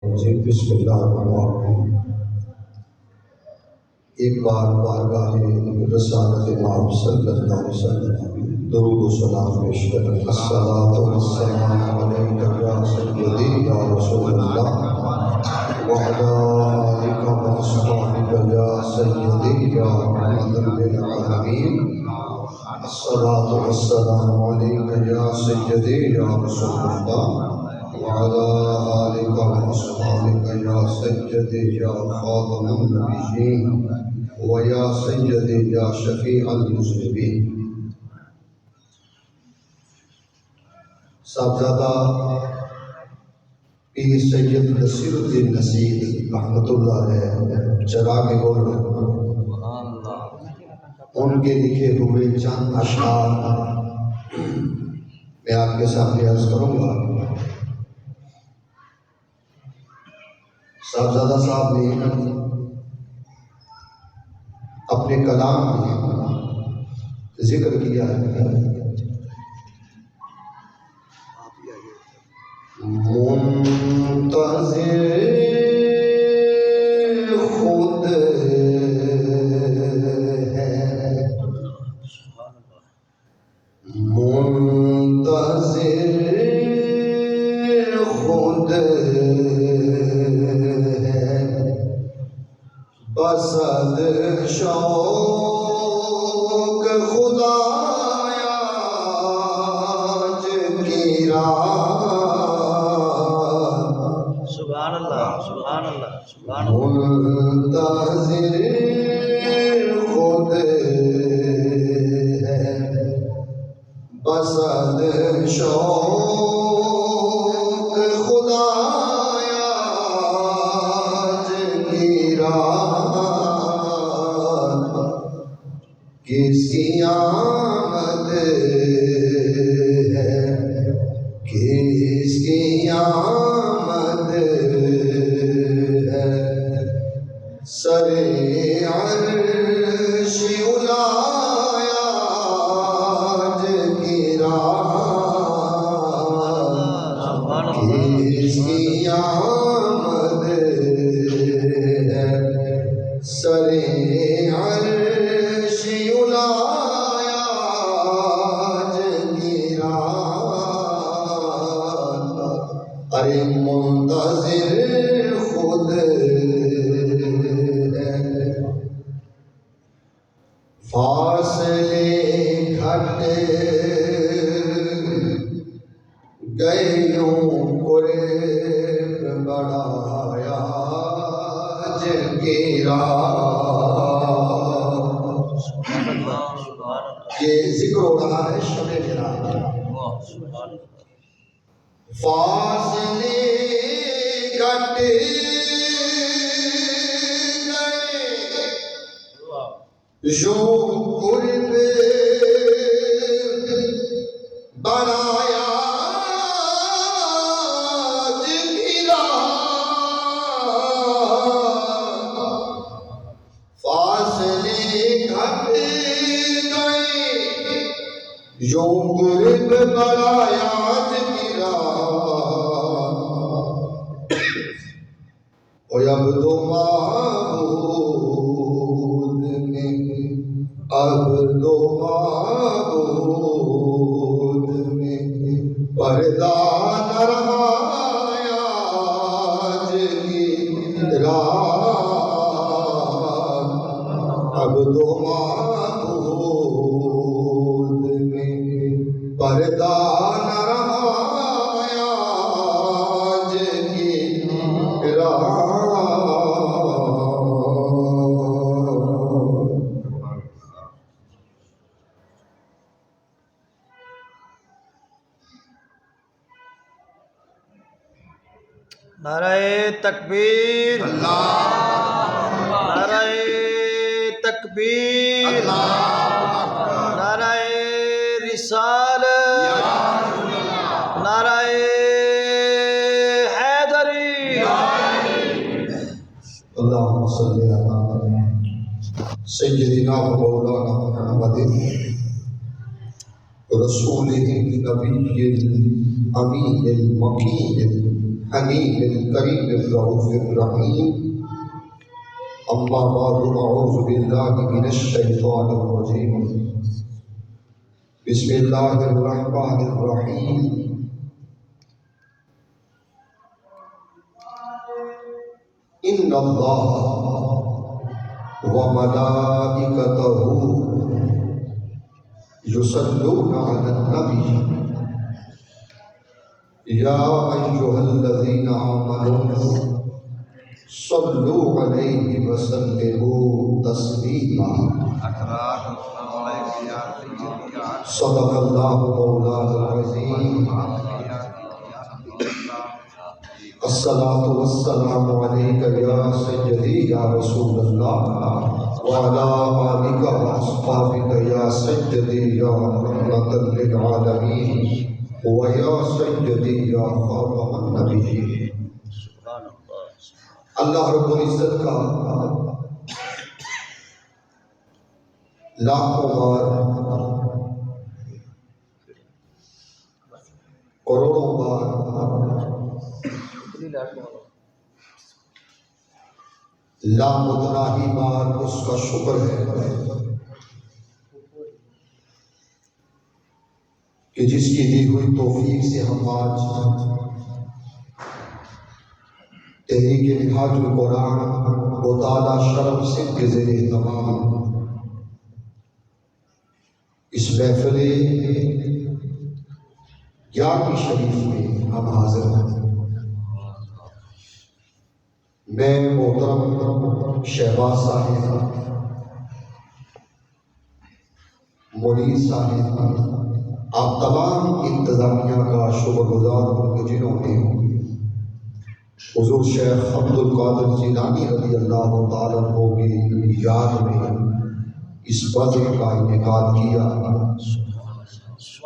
جی بسم اللہ الرحمن الرحیم۔ ایک بار بارگاہ رسالت امام صلی اللہ علیہ وسلم درود و سلام پیش کریں۔ الصلاۃ والسلام علیک یا سیدی یا رسول اللہ وعلی آلک و اصحابک یا سیدی یا رحمۃ للعالمین۔ الصلاۃ والسلام علیک یا سیدی یا رسول اللہ وعلى آلك وأصحابك يا سيدي يا خاتم النبيين ويا سيدي يا شفيع المذنبين۔ صاحبزادہ پیر سید نصیر الدین نصیر رحمۃ اللہ علیہ چراغ گل، ان کے لکھے ہوئے چند اشعار میں آپ کے سامنے عرض کروں گا۔ صاحبزادہ صاحب نے اپنے کلام میں ذکر کیا ہے منتظر خود ہے، منتظر خود بسد شوق خدایا کی راہ۔ سبحان اللہ سبحان اللہ سبحان اللہ۔ منتظر خود ہے بسد شوق خدایا کی راہ، کس کی آمد ہے، کس کی آمد ہے، سر عرش الایا کی راہ، کس کی آمد ہے، سر عرش الایا کی راہ۔ ارے منتظر خود ہے، فاصلے گھٹ گئے یوں قرب بڑھایا جن کی راہ۔ یہ ذکر ہو رہا ہے شب معراج۔ فاصلے گھٹ گئے یوں قرب بڑھایا جن کی راہ، فاصلے گھٹ گئے یوں قرب بڑھایا جن کی راہ۔ اب تو معبود میں، اب تو معبود میں پردہ نہ رہا آج کی راہ، اب تو معبود میں پردہ نہ رہا آج کی راہ۔ نعرہ تکبیر، نعرہ تکبیر، نعرہ رسالت، نعرہ حیدری۔ اللہم صلی علی سیدنا و مولانا محمد رسول النبی الامین المکین الحليم الكريم الرؤوف الرحيم. أما بعد أعوذ بالله من الشيطان الرجيم. بسم الله الرحمن الرحيم. إن الله وملائكته يصلون على النبي يا أيها الذين آمنوا صلوا عليه وسلموا تسليما. صدق الله مولانا العظيم. الصلاة والسلام عليك يا سيدي يا رسول الله وعلى آلك وأصحابك يا سيدي يا رحمة للعالمين ويا سيدي يا خاتم النبيين. اللہ رب العزت کا لاکھوں بار کروڑوں بار لامتناہی بار اس کا شکر ہے کہ جس کی دی ہوئی توفیق سے ہم آج تحریک منہاج القرآن مطالعہ شرم سندھ کے زیر اہتمام اس محفل 11ویں شریف میں ہم حاضر ہیں. میں محترم شہباز صاحب، منیر صاحب، آپ تمام انتظامیہ کا شکر گزار ہوں کہ جنہوں نے حضور شیخ عبد القادر جیلانی رضی اللہ تعالیٰ عنہ کی یاد میں اس بدر کا انعقاد کیا.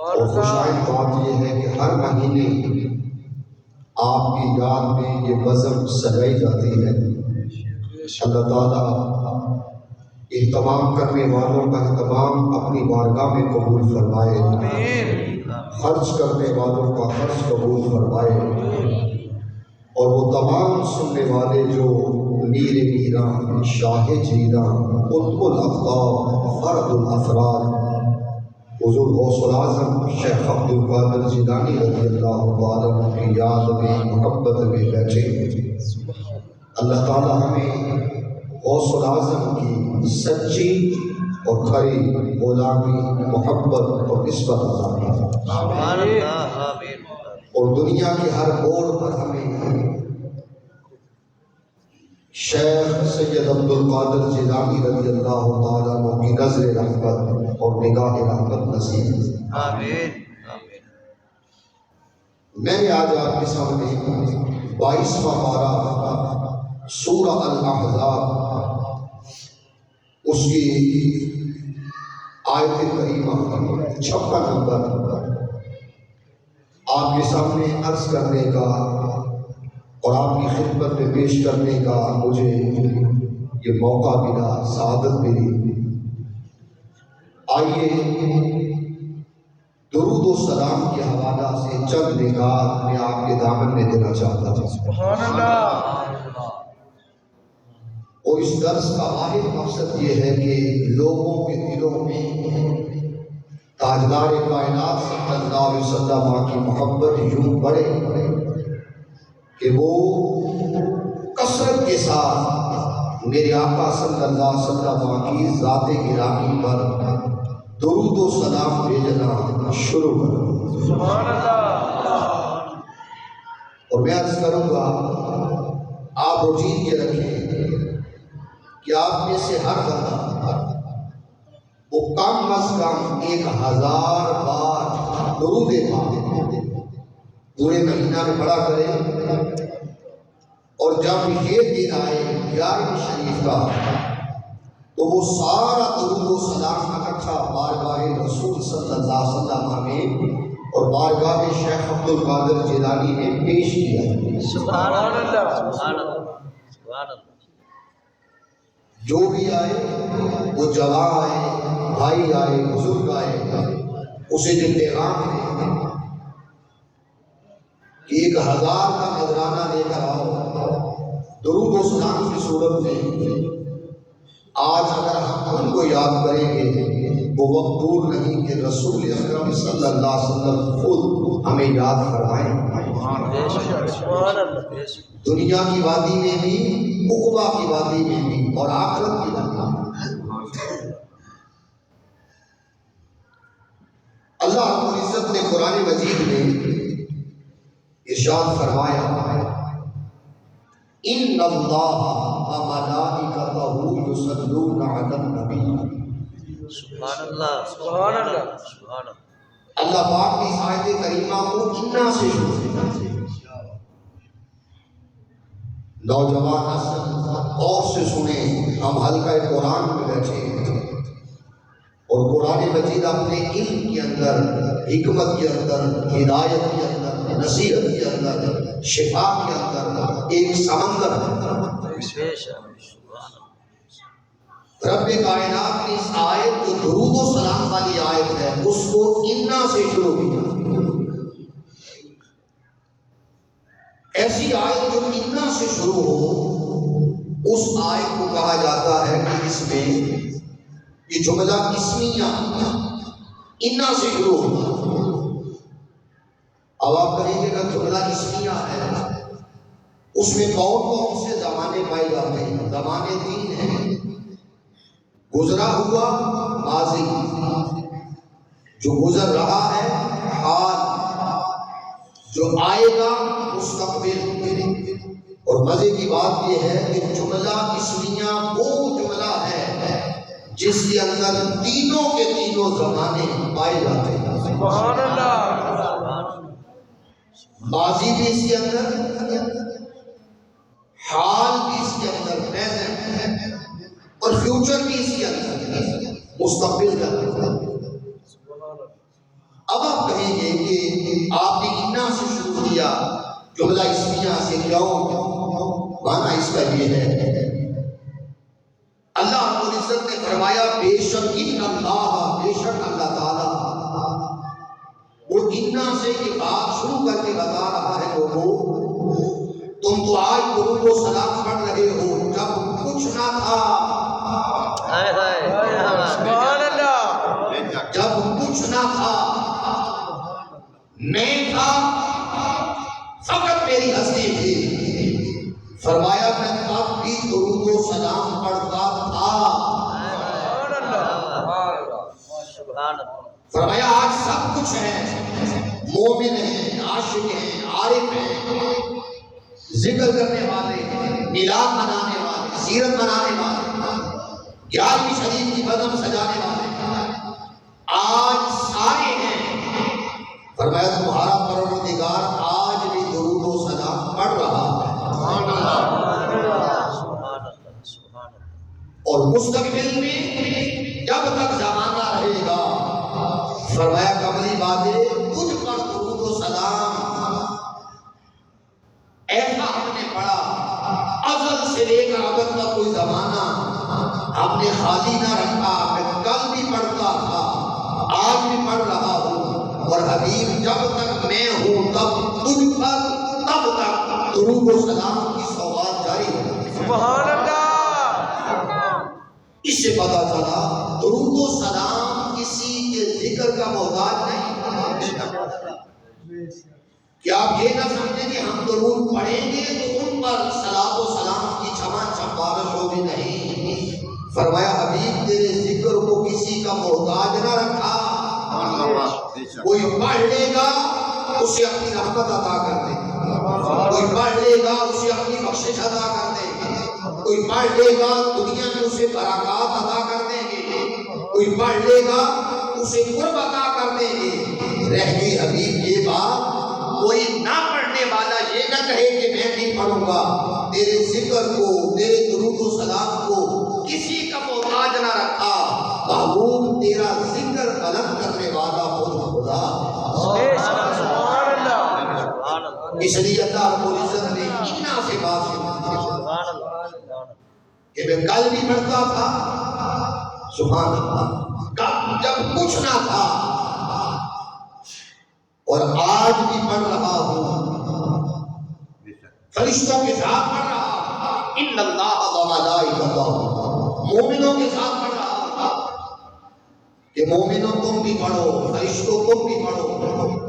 اور خوشائن بات یہ ہے کہ ہر مہینے آپ کی یاد میں یہ بزم سجائی جاتی ہے. اللہ تعالیٰ اہتمام کرنے والوں کا اہتمام اپنی بارگاہ میں قبول فرمائے، خرچ کرنے والوں کا خرچ قبول فرمائے، اور وہ تمام سننے والے جو میر میران، شاہ جیلان، قطب الاقطاب، فرد الافراد حضور غوث الاعظم شیخ عبد القادر جیلانی رضی اللہ تعالیٰ عنہ کی یاد میں محبت میں بیٹھے ہیں. اللہ تعالیٰ ہمیں غوث الاعظم کی سچی اور کھری غلامی، محبت اور نسبت عطا فرمائے، اور دنیا کے ہر موڑ پر ہمیں شیخ سید عبد القادر جیلانی رضی اللہ تعالیٰ عنہ کی نظر رحمت اور نگاہ رحمت نصیب. آمین. میں نے آج آپ کے سامنے 22واں پارہ سورہ الاحزاب اس کی آیت کریمہ 56 نمبر آپ کے سامنے عرض کرنے کا اور آپ کی خدمت میں پیش کرنے کا مجھے یہ موقع ملا، سعادت ملی. آئیے درود و سلام کے حوالہ سے چند نگاہ میں آپ کے دامن میں دینا چاہتا ہوں. سبحان اللہ. اور اس درس کا واحد مقصد یہ ہے کہ لوگوں کے دلوں میں تاجدار کائنات صلی اللہ علیہ وسلم کی محبت یوں بڑھے کہ وہ کثرت کے ساتھ میرے آقا صلی اللہ علیہ وسلم کی ذات گرامی پر درود و سلام بھیجنا شروع کریں. سبحان اللہ. اور میں عرض کروں گا آپ روٹین یہ رکھیں کہ آپ میں سے ہر بندہ وہ کم از کم 1000 بار درود پاک پورے مہینہ میں پڑھا کرے. اور جب یہ دن آئے 11ویں شریف کا تو وہ سارا درود و سلام اکٹھا بارگاہ رسول صلی اللہ علیہ وسلم میں اور بارگاہ شیخ عبد القادر جیلانی نے پیش کیا. سبحان اللہ. سبحان اللہ. سبحان اللہ. جو بھی آئے وہ جوان آئے، بھائی آئے، بزرگ آئے، اسے جو پیغام ہے کہ 1000 کا نذرانہ لے کر آؤ درود و سلام کی صورت میں، آج اگر ہم ان کو یاد کریں گے وہ وقت دور نہیں کہ رسول اکرم صلی اللہ علیہ وسلم خود ہمیں یاد فرمائیں، دنیا کی وادی میں بھی، عقبہ کی وادی میں بھی، اور آخرت کی وادی میں۔ اللہ رب العزت نے قرآن مجید میں ارشاد فرمایا ان اللہ وملائکتہ یصلون علی النبی، سبحان اللہ سبحان اللہ سبحان اللہ۔ اللہ پاک کی اس آیت کریمہ کو انا سے شروع کرنا چاہیے۔ نوجوان نسل غور سے سنیں، ہم حلقہ قرآن میں بیٹھے ہیں اور قرآن مجید اپنے علم کے اندر، حکمت کے اندر، ہدایت کے اندر، نصیحت کے اندر، شفا کے اندر ایک سمندر ہے۔ رب کائنات نے اس آیت جو درود و سلام والی آیت ہے اس کو انا سے شروع کیا۔ ایسی آیت جو انا سے شروع ہو اس آیت کو کہا جاتا ہے کہ اس میں یہ جملہ اسمیہ انا سے شروع ہوگا۔ اب آپ کہیں گے کہ جملہ اسمیہ ہے، اس میں کون کون سے زمانے پائے جاتے ہیں؟ زمانے 3 ہیں، گزرا ہوا ماضی، جو گزر رہا ہے حال، جو آئے گا مستقبل۔ اور مزے کی بات یہ ہے کہ جملہ اسمیہ وہ جملہ ہے جس کے اندر تینوں کے تینوں زمانے پائے جاتے ہیں۔ سبحان اللہ۔ ماضی بھی اس کے اندر، حال بھی اس کے اندر، پریزنٹ، اور فیوچر بھی اس کے اندر، مستقبل کا اندر۔ اب آپ کہیں گے کہ آپ نے انا سے شروع کیا جملہ اسمیہ سے، کیوں؟ معنی اس کا یہ ہے اللہ رب العزت نے فرمایا بے شک ان اللہ، بے شک اللہ تعالیٰ، وہ انا سے یہ بات شروع کر کے بتا رہا ہے لوگوں تم تو آج درود و سلام پڑھ رہے ہو، جب کچھ نہ تھا، سبحان اللہ، جب کچھ نہ تھا، نہیں تھا، فقط میری ہستی تھی، فرمایا میں تب بھی درود و سلام پڑھتا تھا، فرمایا آج سب کچھ ہے، مومن ہیں، عاشق ہیں، عارف ہیں، ذکر کرنے والے ہیں، میلاد منانے والے، سیرت منانے والے، 11ویں شریف کی بزم سجانے والے، آج سارے ہیں، فرمایا تمہارا پروردگار آج بھی درود و سلام پڑھ رہا ہے، اور مستقبل میں جب تک زمانہ رہے گا، فرمایا قبلی باتیں تجھ پر درود و سلام ایسا ہم نے پڑھا، ازل سے لے کر اب تک کوئی زمانہ ہم نے خالی نہ رکھا، میں کل بھی پڑھتا تھا، آج بھی پڑھ رہا ہوں، اور حبیب جب تک میں ہوں تب تجھ پر تب تک درود و سلام کی سوغات جاری ہے۔ سبحان اللہ۔ اس سے پتا چلا درود و سلام کسی کے ذکر کا محتاج نہیں۔ کیا آپ یہ نہ سمجھیں کہ ہم درود پڑھیں گے تو ان پر صلاۃ و سلام کی چھما چھم بارش ہوگی؟ نہیں، فرمایا حبیب تیرے ذکر کو کسی کا محتاج نہ رکھا، کوئی پڑھ لے گا اسے اپنی رحمت عطا کر دے، کوئی پڑھ لے گا اسے اپنی بخشش عطا کر دے، کوئی پڑھ لے گا دنیا میں اسے برکات عطا کر دیں گے، کوئی پڑھ لے گا اسے قرب عطا کر دیں گے۔ رہ گئی حبیب یہ بات، کوئی نہ پڑھنے والا یہ نہ کہے کہ میں نہیں پڑھوں گا، تیرے ذکر کو، تیرے درود و سلام کو کسی کا محتاج نہ رکھا، محبوب تیرا ذکر بلند کرنے والا خود خدا۔ سبحان اللہ۔ اس لیے اللہ رب العزت نے انا سے بات شروع کہ میں کل بھی پڑھتا تھا، سبحان اللہ، جب کچھ نہ تھا، اور آج بھی پڑھ رہا ہوں، فرشتوں کے ساتھ پڑھ رہا ان اللہ و ملائکتہ، مومنوں کے ساتھ پڑھ رہا کہ مومنوں تم بھی پڑھو، فرشتوں تم بھی پڑھو،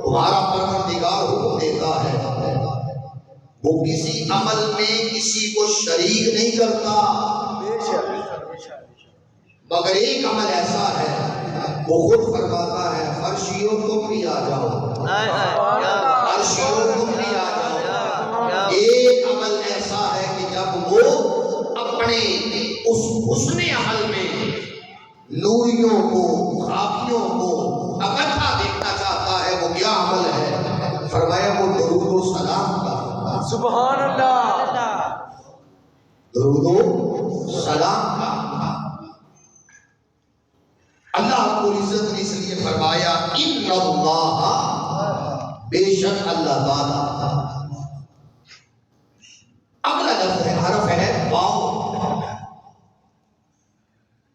تمہارا پروردگار حکم دیتا ہے، وہ کسی عمل میں کسی کو شریک نہیں کرتا مگر ایک عمل ایسا ہے وہ خود فرماتا ہے فرشیوں تم بھی آ جاؤ، فرشیوں تم بھی آ جاؤ۔ ایک عمل ایسا ہے کہ جب وہ اپنے اس حسن عمل میں نوریوں کو، خاکیوں کو اکٹھا دیکھنا چاہتا ہے، وہ کیا عمل ہے؟ فرمایا وہ درود و سلام کا، سبحان اللہ، درود و سلام کا۔ اللہ رب العزت نے اس لیے فرمایا ان اللہ، بے شک اللہ تعالی۔ اگلا لفظ ہے، حرف ہے واو،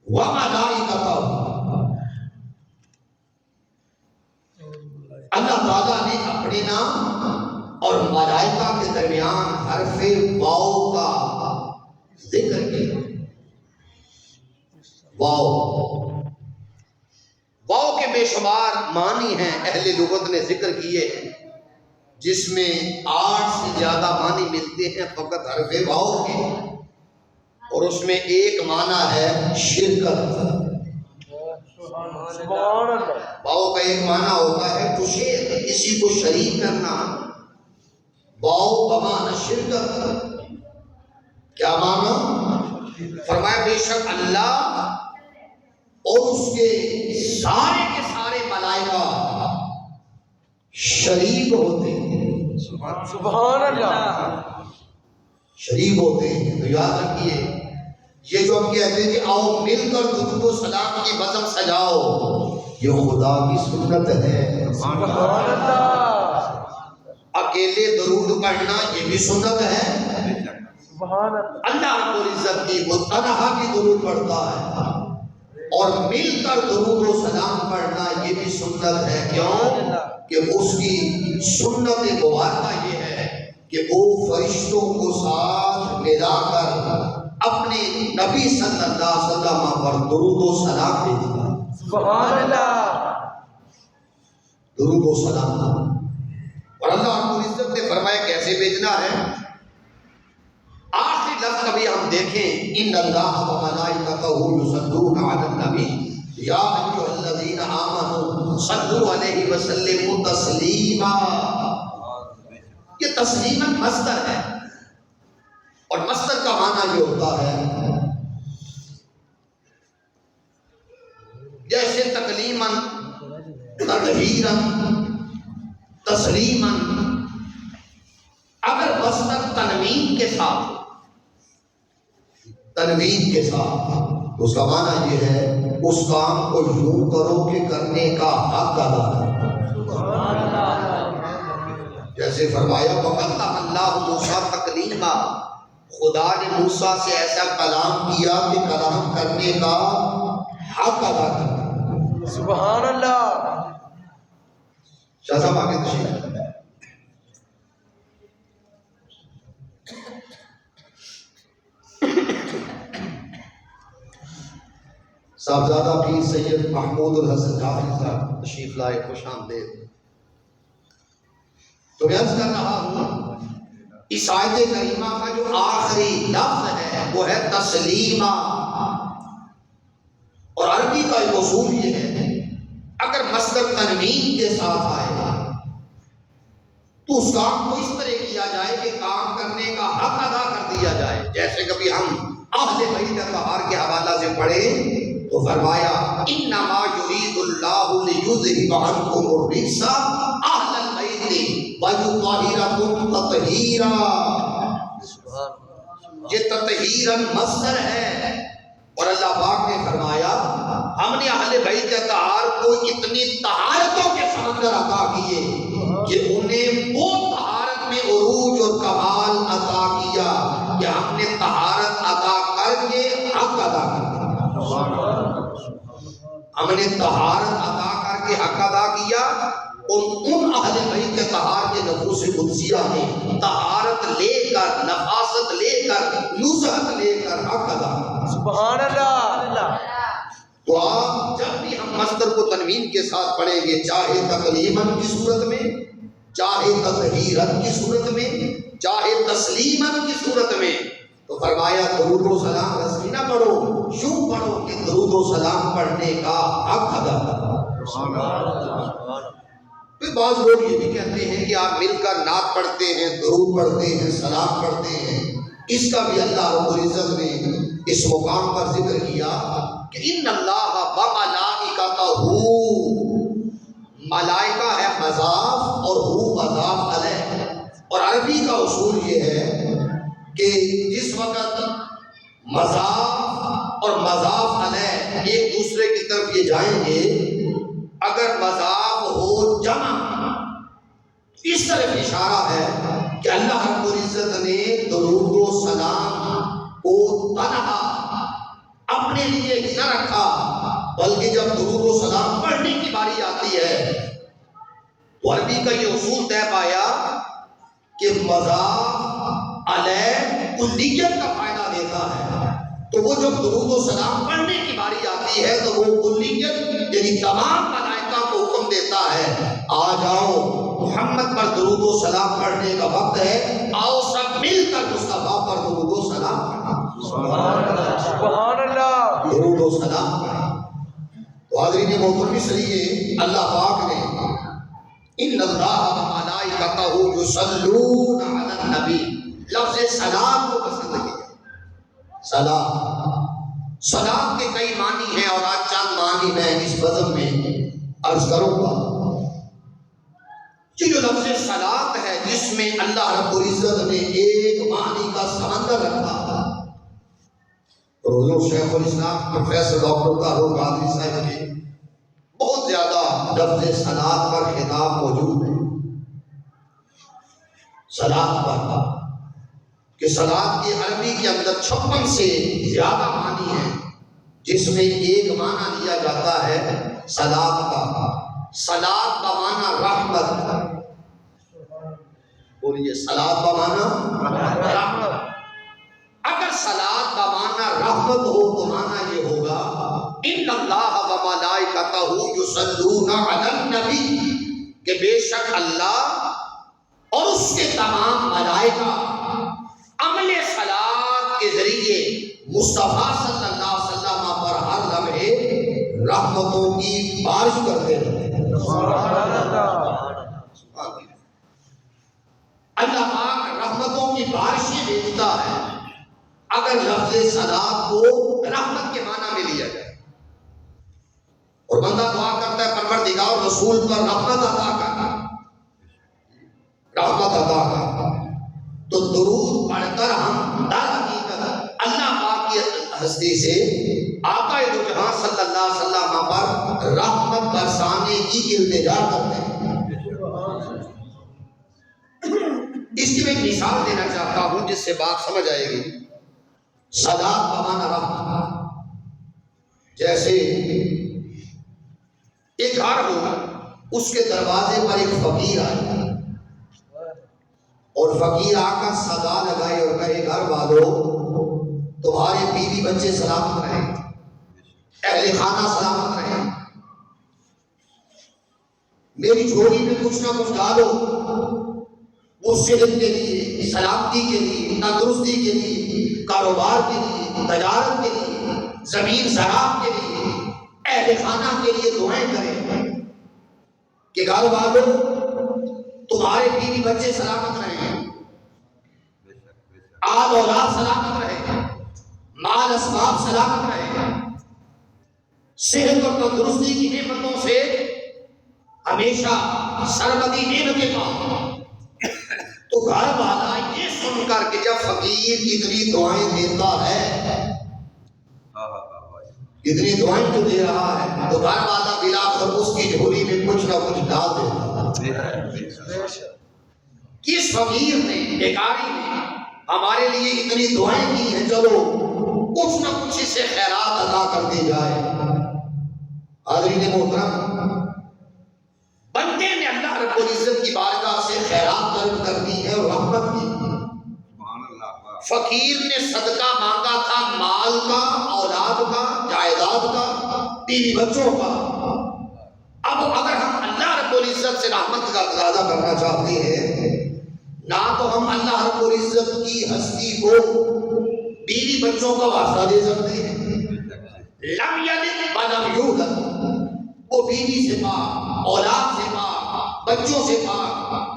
وملائکتہ، اللہ تعالیٰ نے اپنے نام اور ملائکہ کے درمیان حرف واو کا ذکر کیا۔ واو کے بے شمار معنی ہیں، اہل لغت نے ذکر کیے ہیں، جس میں 8 سے زیادہ معنی ملتے ہیں فقط حرف واو کے، اور اس میں ایک معنی ہے شرکت۔ واو کا ایک معنی ہوتا ہے تشریک، کسی کو شریک کرنا، واو بمعنی شرکت۔ کیا معنی؟ فرمایا بے شک اللہ اور اس کے سارے ملائکہ شریک ہوتے ہیں، سبحان اللہ، شریک ہوتے ہیں۔ تو یاد رکھیے یہ جو ہم کہتے ہیں کہ آؤ مل کر درود و سلام کی بزم سجاؤ، یہ خدا کی سنت ہے۔ سبحان اللہ، اکیلے درود پڑھنا یہ بھی سنت ہے۔ سبحان اللہ، اللہ رب العزت کی وہ تنہا کی درود پڑھتا ہے، اور مل کر درود و سلام پڑھنا یہ بھی سنت ہے۔ کیوں کہ اس کی سنت مبارکہ یہ ہے کہ وہ فرشتوں کو ساتھ ملا کر اپنے نبی صلی اللہ علیہ وسلم پر درود و سلام بھیجتا ہے۔ سبحان اللہ، درود و سلام۔ اور اللہ رب العزت نے فرمایا کیسے بھیجنا ہے؟ آخری لفظ کبھی ہم دیکھیں، ان اللہ و ملائکتہ یصلون علی النبی یا ایھا الذین آمنوا صلوا علیہ وسلموا تسلیما۔ یہ تسلیما مصدر ہے، اور مصدر کا معنی یہ ہوتا ہے جیسے تکلیما، تطہیرا، تسلیما۔ اگر مصدر تنوین کے ساتھ، تنوین کے ساتھ، اس کا معنی یہ ہے اس کام کو یوں کرو کہ کرنے کا حق ادا کرو۔ جیسے فرمایا وَقَلَّمَ اللَّهُ مُوسَىٰ تَكْلِيمًا، خدا نے موسیٰ سے ایسا کلام کیا کہ کلام کرنے کا حق ادا کرنا۔ سبحان اللہ، شاہ صاحب آگے تشریف۔ صاحبزادہ پیر سید محمود الحسن کافی صاحب تشریف لائے، خوش آمدید۔ تو میں عرض کر رہا ہوں اس آیت کریمہ کا جو آخری لفظ ہے وہ ہے تسلیمہ، اور عربی کا ایک اصول یہ ہے اگر مصدر تنوین کے ساتھ آئے گا تو اس کام کو اس طرح کیا جائے کہ کام کرنے کا حق ادا کر دیا جائے۔ جیسے کبھی ہم اہل بیت اطہار کے حوالہ سے پڑھیں تو فرمایا انما یرید اللہ لیذھب عنکم الرجس اہل البیت ویطہرکم تطہیرا۔ یہ تطہیرن مصدر ہے، اور اللہ پاک نے فرمایا ہم نے اہل بیت اطہار کو اتنی طہارتوں کے سمندر عطا کیے کہ انہیں وہ طہارت میں عروج اور کمال عطا کیا کہ ہم نے طہارت عطا کر کے حق ادا کر دیا۔ ہم نے طہارت عطا کر کے حق ادا کیا، ان اہل بیت طہار کے نفوس قدسیہ نے طہارت لے کر، نفاست لے کر، نزہت لے کر حق ادا کیا۔ سبحان اللہ۔ تو آپ جب بھی ہم مصدر کو تنوین کے ساتھ پڑھیں گے، چاہے تکلیمن کی صورت میں، چاہے تطہیرن کی صورت میں، چاہے تسلیمن کی صورت میں، تو فرمایا درود و سلام رسمی نہ پڑھو، یوں پڑھو کہ درود و سلام پڑھنے کا حق ادا کرو۔ پھر بعض لوگ یہ بھی کہتے ہیں کہ آپ مل کر نعت پڑھتے ہیں، درود پڑھتے ہیں، سلام پڑھتے ہیں۔ اس کا بھی اللہ رب العزت نے اس مقام پر ذکر کیا کہ ان اللہ و ملائکتہ، ملائکہ ہے مضاف اور ہو مضاف علیہ، اور عربی کا اصول یہ ہے کہ جس وقت مضاف اور مضاف علیہ ایک دوسرے کی طرف یہ جائیں گے، اگر مضاف ہو جمع، اس طرف اشارہ ہے کہ اللہ رب العزت نے درود و سلام کو تنہا اپنے لیے نہ رکھا، بلکہ جب درود و سلام پڑھنے کی باری آتی ہے تو عربی کا یہ اصول طے پایا کہ مضاف علیہ کلیت کا فائدہ دیتا ہے، تو وہ جب درود و سلام پڑھنے کی باری آتی ہے تو وہ کلیت یعنی تمام ملائکہ کو حکم دیتا ہے، آ جاؤ محمد پر درود و سلام پڑھنے کا وقت ہے، آؤ سب مل کر مصطفیٰ پر درود و سلام پڑھیں۔ سبحان اللہ۔ درود و سلام پڑھیں۔ تو حاضرین محترم، اس لیے اللہ پاک نے ان اللہ و ملائکتہ یصلون علی النبی، لفظ سلام کو پسند کیا۔ سلام کے کئی معنی ہیں اور آج چند معنی میں اس بزم میں عرض کروں گا۔ یہ جو لفظ صلاۃ ہے، جس میں اللہ رب العزت نے ایک معنی کا سمندر رکھا، حضور شیخ الاسلام پروفیسر ڈاکٹر طاہر قادری صاحب کے بہت زیادہ لفظ صلاۃ پر خطاب موجود ہے۔ صلاۃ پر کہ صلاۃ کی عربی کے اندر 56 سے زیادہ معنی ہیں، جس میں ایک معنی لیا جاتا ہے صلاۃ کا۔ صلاۃ بمعنی رحمت، بولیے صلاۃ بمعنی رحمت۔ اگر صلاۃ بمعنی رحمت ہو تو معنی یہ ہوگا ان اللہ و ملائکتہ یصلون علی النبی، کہ بے شک اللہ اور اس کے تمام ملائکہ عمل صلاۃ کے ذریعے مصطفیٰ صلی اللہ علیہ وسلم پر ہر لمحے رحمتوں کی بارش کرتے رہتے ہیں۔ اللہ پاک رحمتوں کی بارشیں بھیجتا ہے اگر لفظ صلاۃ کو رحمت کے معنی میں لیا جائے، اور بندہ دعا کرتا ہے پروردگار رسول پر رحمت عطا کر، رحمت عطا کر، تو درود پڑھ کر ہم در حقیقت اللہ پاک کی ہستی سے آقا دو جہاں صلی اللہ علیہ وسلم پر رحمت برسانے کی التجا کرتے ہیں۔ اس کی میں ایک مثال دینا چاہتا ہوں جس سے بات سمجھ آئے گی۔ صلاۃ بمعنی رحمت، جیسے ایک گھر ہو، اس کے دروازے پر ایک فقیر آئے اور فقیر آ کر صدا لگائے اور کہے گھر والوں تمہارے بیوی بچے سلامت رہیں، اہل خانہ سلامت رہیں، میری جھولی میں کچھ نہ کچھ ڈالو، وہ صحت کے لیے، سلامتی کے لیے، تندرستی کے لیے، کاروبار کے لیے، تجارت کے لیے، زمین زراعت کے لیے، اہل خانہ کے لیے دعائیں کریں کہ گھر والوں تمہارے بیوی بچے سلامت رہیں، آل اولاد سلامت رہے، مال اسباب سلامت رہے، صحت اور تندرستی کی نعمتوں سے ہمیشہ سربدی نعمتیں پاؤ۔ تو گھر والا یہ سن کر کہ جب فقیر اتنی دعائیں دیتا ہے، اتنی دعائیں تو دے رہا ہے، تو گھر والا بلا کر اس کی جھولی میں کچھ نہ کچھ ڈال دیتا ہے۔ کس فقیر نے، بیکاری نے ہمارے لیے اتنی دعائیں کی ہیں، چلو کچھ نہ کچھ اسے خیرات ادا کر دی جائے۔ حاضرین محترم، بندے نے اللہ رب العزت کی بارگاہ سے خیرات طلب کر دی ہے اور رحمت کی. فقیر نے صدقہ مانگا تھا مال کا، اولاد کا، جائیداد کا، بیوی بچوں کا. اب اگر ہم اللہ رب العزت سے رحمت کا تقاضا کرنا چاہتے ہیں، نہ تو ہم اللہ رب العزت کی ہستی کو بیوی بچوں کا واسطہ دے سکتے ہیں. لم یلد ولم یولد، وہ بیوی سے پاک، اولاد سے پاک، بچوں سے پاک،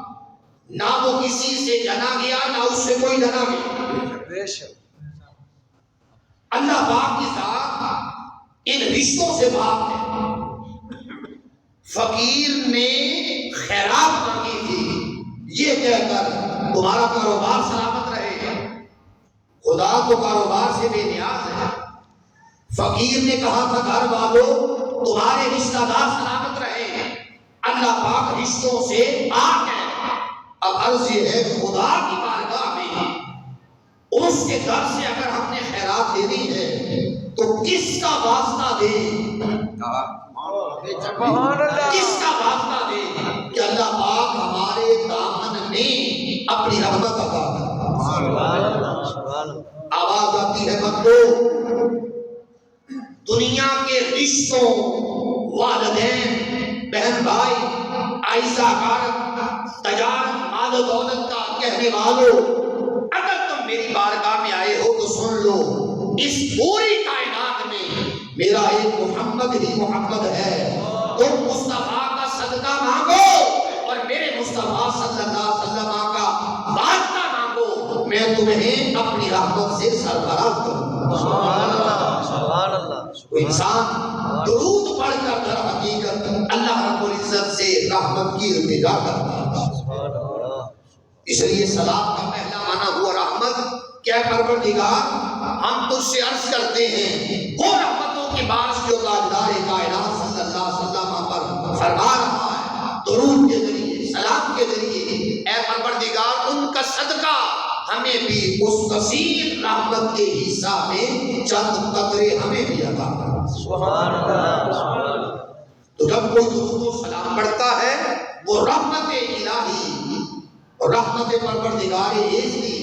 نہ وہ کسی سے جنا گیا نہ اس سے کوئی جنا گیا. اللہ پاک کی ذات ان رشتوں سے پاک ہے. فقیر نے خیرات مانگی تھی یہ کہہ کر تمہارا کاروبار سلامت رہے گا. خدا تو کاروبار سے بے نیاز ہے. فقیر نے کہا تھا گھر والوں تمہارے رشتہ دار سلامت رہے ہیں. اللہ پاک رشتوں سے پاک ہے. اب عرض یہ ہے خدا کی بارگاہ میں اس کے در سے اگر ہم نے خیرات دینی ہے تو کس کا واسطہ دے؟ کس کا واسطہ دے کہ اللہ پاک ہمارے دامن میں اپنی رحمت عطا کرے. آواز آتی ہے بندو، دنیا کے رشتوں، والدین، بہن بھائی، عائشہ کار، تجارت، مال و دولت کا کہنے والوں، اگر تم میری بارگاہ میں آئے ہو تو سن لو، اس پوری کائنات میں میرا ایک محمد ہی محمد ہے. تم مصطفیٰ کا صدقہ مانگو اور میرے مصطفیٰ صلی اللہ علیہ وسلم کا واسطہ مانگو، میں تمہیں اپنی رحمت سے سرفراز کروں. سبحان اللہ. کوئی انسان درود پڑھ کر در حقیقت اللہ رب العزت سے رحمت کی التجا کرتا ہے. اس لیے صلاۃ کا پہلا معنی ہوا رحمت. کیا پروردگار ہم تجھ سے عرض کرتے ہیں وہ رحمتوں کی بارش جو تاجدار کائنات صلی اللہ علیہ وسلم پر فرما رہا ہے درود کے ذریعے، سلام کے ذریعے، اے پروردگار ان کا صدقہ ہمیں بھی اس کثیر رحمت کے حصہ میں چند قطرے ہمیں بھی عطا کر. سبحان اللہ. تو جب کوئی درود و سلام پڑھتا ہے وہ رحمت الہی اور رحمت پروردگار عزتی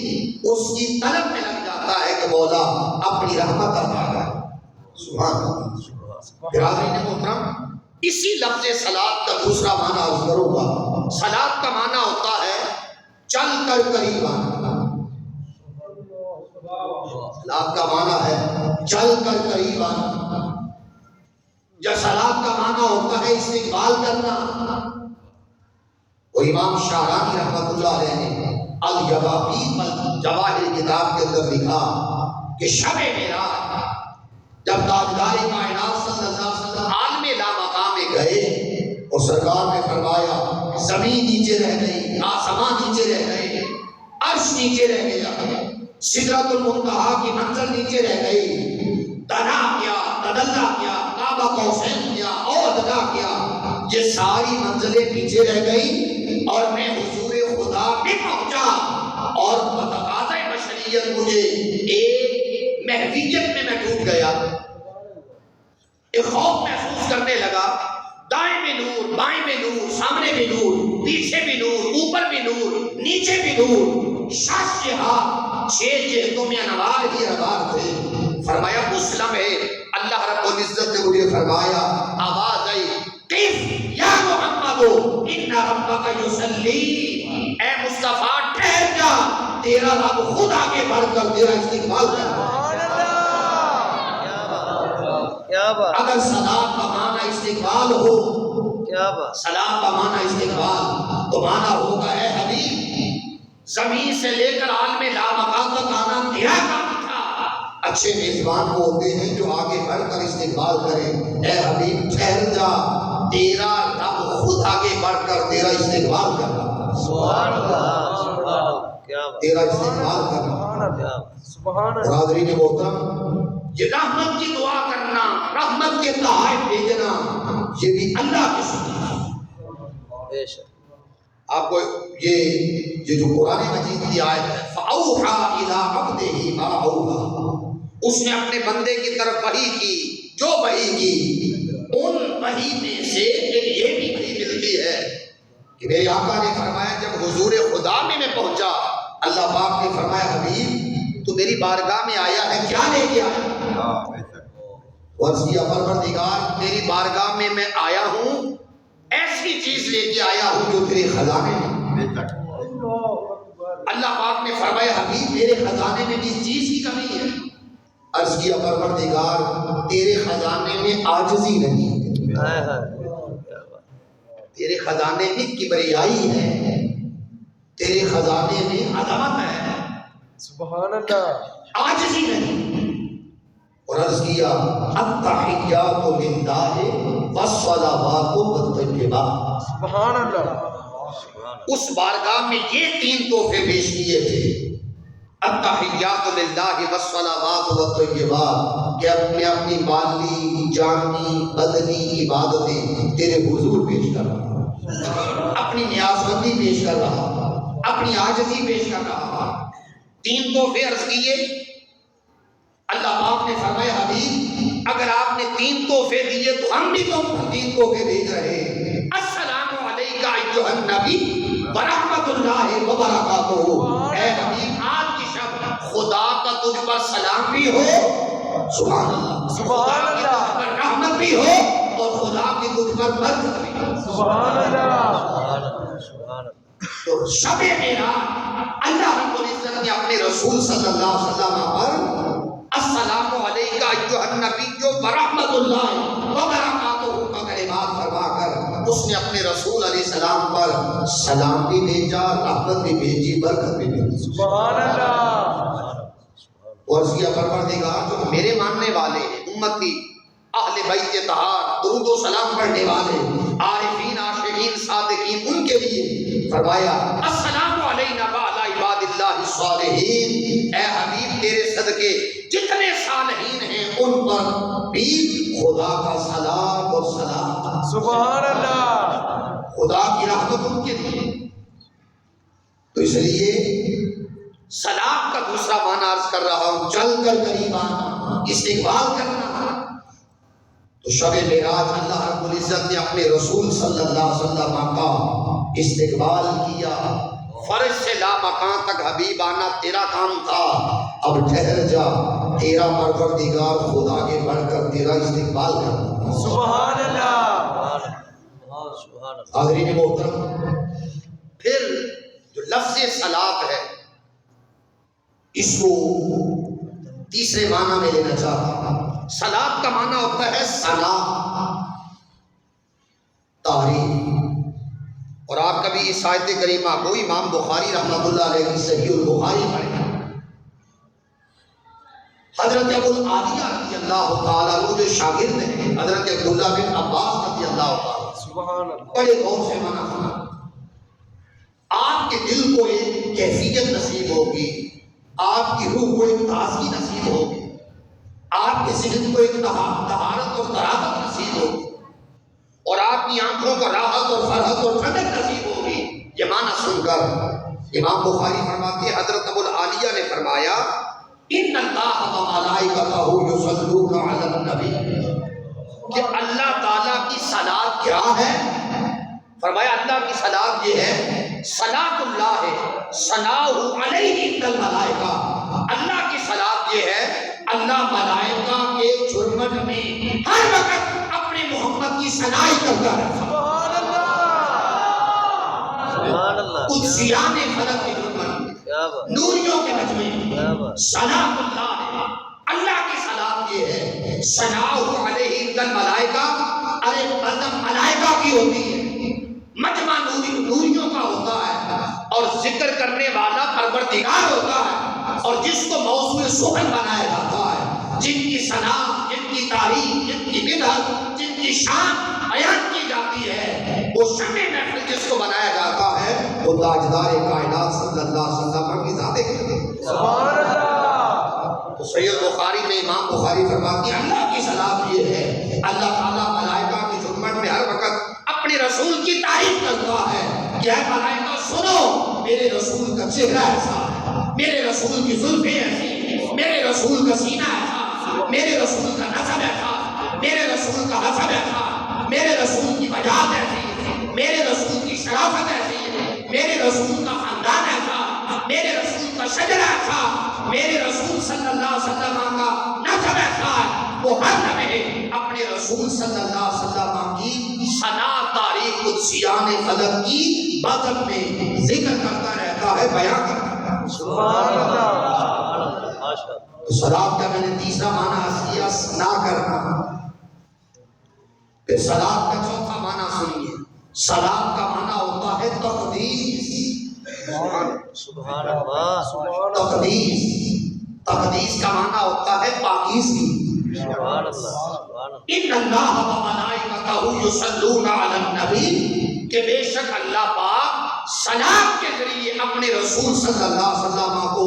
اس کی طلب میں لگ جاتا ہے کہ مولا اپنی رحمت عطا کر. سبحان اللہ. برادرین محترم، اسی لفظ صلاۃ کا دوسرا معنی عرض کروں گا. صلاۃ کا معنی ہوتا ہے چل کر قریب آنا. صلاۃ کا معنی ہے چل کر قریب آنا. جب صلاۃ کا معنی ہوتا ہے استقبال کرنا. وہ امام شاہرانی رحمۃ اللہ علیہ نے الیواقیت الجواہر کتاب کے اندر لکھا کہ شب معراج جب تاجدار کائنات صلی اللہ علیہ وسلم عالم لامقام میں گئے اور سرکار نے فرمایا زمین نیچے رہ گئی، آسمان نیچے رہ گئے، عرش نیچے رہ گیا، سدرۃ المنتہا کی منزل نیچے رہ گئی، دنا کیا، تدلا کیا، کعبہ قوسین کیا اور ادنا کیا، یہ ساری منزلیں پیچھے رہ گئی اور میں حضور خدا میں پہنچا اور بتقاضۂ بشریت مجھے ایک محویت میں ڈوب گیا. ایک خوف محسوس کرنے لگا. دائیں میں نور، بائیں میں نور، سامنے بھی نور، پیچھے بھی نور، اوپر بھی نور، نیچے بھی نور. شاش ہاتھ 6 جہتوں میں انوار ہی انوار تھے. فرمایا اس لمحے اللہ رب العزت نے مجھے فرمایا، آواز آئی قف یا محمد ان ربک یصلی، اے مصطفیٰ ٹھہر جا، تیرا رب خود آگے بڑھ کر تیرا استقبال کر رہا ہے. اگر سلام کا معنی استقبال ہو، سلام کا معنی استقبال تو معنی ہوگا اے حبیب زمین سے لے کر عالم لامقام تک آنا تیرا کام تھا. اچھے میزبان وہ ہوتے ہیں جو آگے بڑھ کر استقبال کریں. اے حبیب ٹھہر جا، تیرا رب خود آگے بڑھ کر تیرا استقبال کر رہا ہے. سبحان اللہ. تیرا استقبال کر رہا ہے. برادرین محترم، یہ رحمت کی دعا کرنا، رحمت کے تحائف بھیجنا، یہ بھی اللہ کی سنت ہے. آپ کو یہ جو قرآن مجید کی آیت ہے فَأَوْحَى إِلَىٰ عَبْدِهِ مَا أَوْحَىٰ، اس نے اپنے بندے کی طرف وحی کی جو وحی کی. ان وحی میں سے ایک یہ بھی وحی ملتی ہے کہ میرے آقا نے فرمایا جب حضور خدا میں پہنچا اللہ پاک نے فرمایا حبیب تو میری بارگاہ میں آیا ہے کیا لے کے آیا؟ عرض کیا پروردگار میری بارگاہ میں آیا ہوں ایسی چیز لے کے آیا ہوں جو تیرے خزانے میں۔ اللہ پاک نے فرمایا حبیب میرے خزانے میں کس چیز کی کمی ہے؟ عرض کیا پروردگار تیرے خزانے میں عاجزی نہیں ہے، تیرے خزانے میں کبریائی ہے، تیرے خزانے میں عظمت ہے، سبحان اللہ، عاجزی نہیں۔ اور عرض کیا التحیات للہ والصلوات والطیبات، سبحان اللہ، اس بارگاہ میں یہ 3 تحفے پیش کیے تھے، التحیات للہ والصلوات والطیبات، کہ اپنے اپنی مالی جانی بدنی عبادتیں تیرے حضور پیش کر رہا، اپنی نیاز مندی پیش کر رہا، اپنی عاجزی پیش کر رہا۔ 3 تحفے عرض کیے، اللہ پاک نے فرمایا حبیب اگر آپ نے 3 تحفے دیے تو ہم بھی تم 3 تحفے بھیج رہے ہیں۔ السلام علیکہ ایھا النبی ورحمۃ اللہ وبرکاتہ، اے حبیب آج کی شب خدا کا تجھ پر سلام بھی ہو، سبحان اللہ، سبحان اللہ، تجھ پر رحمت بھی ہو اور خدا کی تجھ پر برکت بھی ہو، سبحان اللہ۔ تو شب معراج اللہ رب العزت نے اپنے رسول صلی اللہ علیہ وسلم پر السلام علیکہ ایھا النبی ورحمۃ اللہ وبرکاتہ کا کلمات فرما کر اس نے اپنے رسول علیہ السلام پر سلام بھی بھیجا، رحمت بھی بھیجی، برکت بھی بھیجی، سبحان اللہ۔ اور اس کی پروردگار جو میرے ماننے والے ہیں، امتی اہل بیت طہار درود و سلام پڑھنے والے عارفین عاشقین صادقین، ان کے لیے فرمایا السلام علینا وعلی عباد اللہ الصالحین، اے حبیب تیرے صدقے جتنے صالحین ہیں ان پر بھی خدا کا سلام اور سلام، سبحان اللہ، خدا کی رحمت ان کے لیے۔ تو اس لیے سلام کا دوسرا معنی عرض کر رہا ہوں، چل کر قریب آنا، استقبال کرنا۔ تو شب معراج اللہ رب العزت نے اپنے رسول صلی اللہ علیہ وسلم کا استقبال کیا، فرش سے لا مکان تک حبیب آنا تیرا کام تھا، اب ٹھہر جا، تیرا پروردگار خدا کے بڑھ کر تیرا استقبال کرنا۔ سبحان اللہ، حاضرین محترم، پھر جو لفظ صلاۃ ہے اس کو تیسرے معنی میں لینا چاہتا ہوں۔ صلاۃ کا معنی ہوتا ہے ثنا، تعریف۔ اور آپ کبھی اس آیت کریمہ کو امام بخاری رحمۃ اللہ علیہ کی صحیح البخاری پڑھیں، حضرت ابو العالیہ رضی اللہ تعالیٰ عنہ جو شاگرد ہیں حضرت عبداللہ بن عباس رضی اللہ تعالیٰ، سبحان اللہ، بڑے غور سے منع فرمایا، آپ کے دل کو ایک کیفیت نصیب ہوگی، آپ کی روح کو ایک تازگی نصیب ہوگی، آپ کے ذہن کو ایک طہارت اور طراوت نصیب ہوگی، اور آپ کی آنکھوں کو راحت اور فرحت اور ٹھنڈک نصیب ہوگی۔ یہ معنی سن کر امام بخاری فرماتے ہیں حضرت ابو العالیہ نے فرمایا ان اللہ و ملائکتہ یصلون علی النبی، کہ اللہ تعالیٰ کی صلاۃ کیا ہے؟ فرمایا اللہ کی صلاۃ یہ ہے، صلاۃ اللہ ہے ثناؤہ علیہ الملائکہ، اللہ کی صلاۃ یہ ہے اللہ ملائکہ کے جھرمٹ میں ہر وقت اپنے محمد کی ثنائی کرتا ہے۔ سبحان اللہ، سبحان اللہ، قدسیان فلک کے جھرمٹ میں، کیا بات، نوریوں کے مجمع کیا میں بات، صلاۃ اللہ ہے، اللہ کی صلاۃ یہ ہے ثناؤہ علیہ الملائکہ، ارے مطلب ملائکہ کی ہوتی ہے، مجمع نوریوں کا ہوتا ہے، اور ذکر کرنے والا پروردگار ہوتا ہے، اور جس کو موضوع سخن بنایا جاتا ہے، جن کی ثنا، جن کی تعریف، جن کی مدح، جن کی شان بیان کی جاتی ہے، وہ شمع محفل جس کو بنایا جاتا ہے وہ تاجدار کائنات صلی اللہ علیہ وسلم کی ذات ہے۔ سبحان اللہ، تو سید بخاری میں امام بخاری فرماتے ہیں اللہ کی صلاۃ یہ ہے اللہ تعالیٰ ملائکہ کے جھرمٹ میں ہر وقت اپنے رسول کی تعریف کرتا ہے کہ اے ملائکہ سنو، میرے رسول کا چہرہ ایسا ہے، میرے رسول کی زلفیں ایسی، میرے رسول کا سینہ ایسا، میرے رسول کا نسب ایسا، میرے رسول کا حسب ایسا، میرے رسول کی وجاہت ایسی، میرے رسول کی شرافت ایسی، میرے رسول کا خاندان ایسا، میرے رسول کا شجرہ ایسا، میرے رسول صلی اللہ علیہ وسلم کا نسب ایسا ہے، وہ ہر لمحے اپنے رسول صلی اللہ علیہ وسلم کی ثنا تاریخ قدسیان فلک کی بذل میں ذکر کرتا رہتا ہے، بیان کرتا ہے۔ سبحان اللہ، ماشاء اللہ۔ تو صلاۃ کا میں نے تیسرا معنی عرض کیا ثنا کرنا، پھر صلاۃ کا چوتھا معنی سنیے، صلاۃ کا معنی ہوتا ہے تقدیس، سبحان اللہ، تقدیس، تقدیس کا معنی ہوتا ہے پاکیزگی۔ سبحان اللہ، سبحان اللہ۔ ان اللہ و ملائکتہ یصلون علی النبی، کہ بے شک اللہ پاک صلاۃ کے ذریعے اپنے رسول صلی اللہ علیہ وسلم کو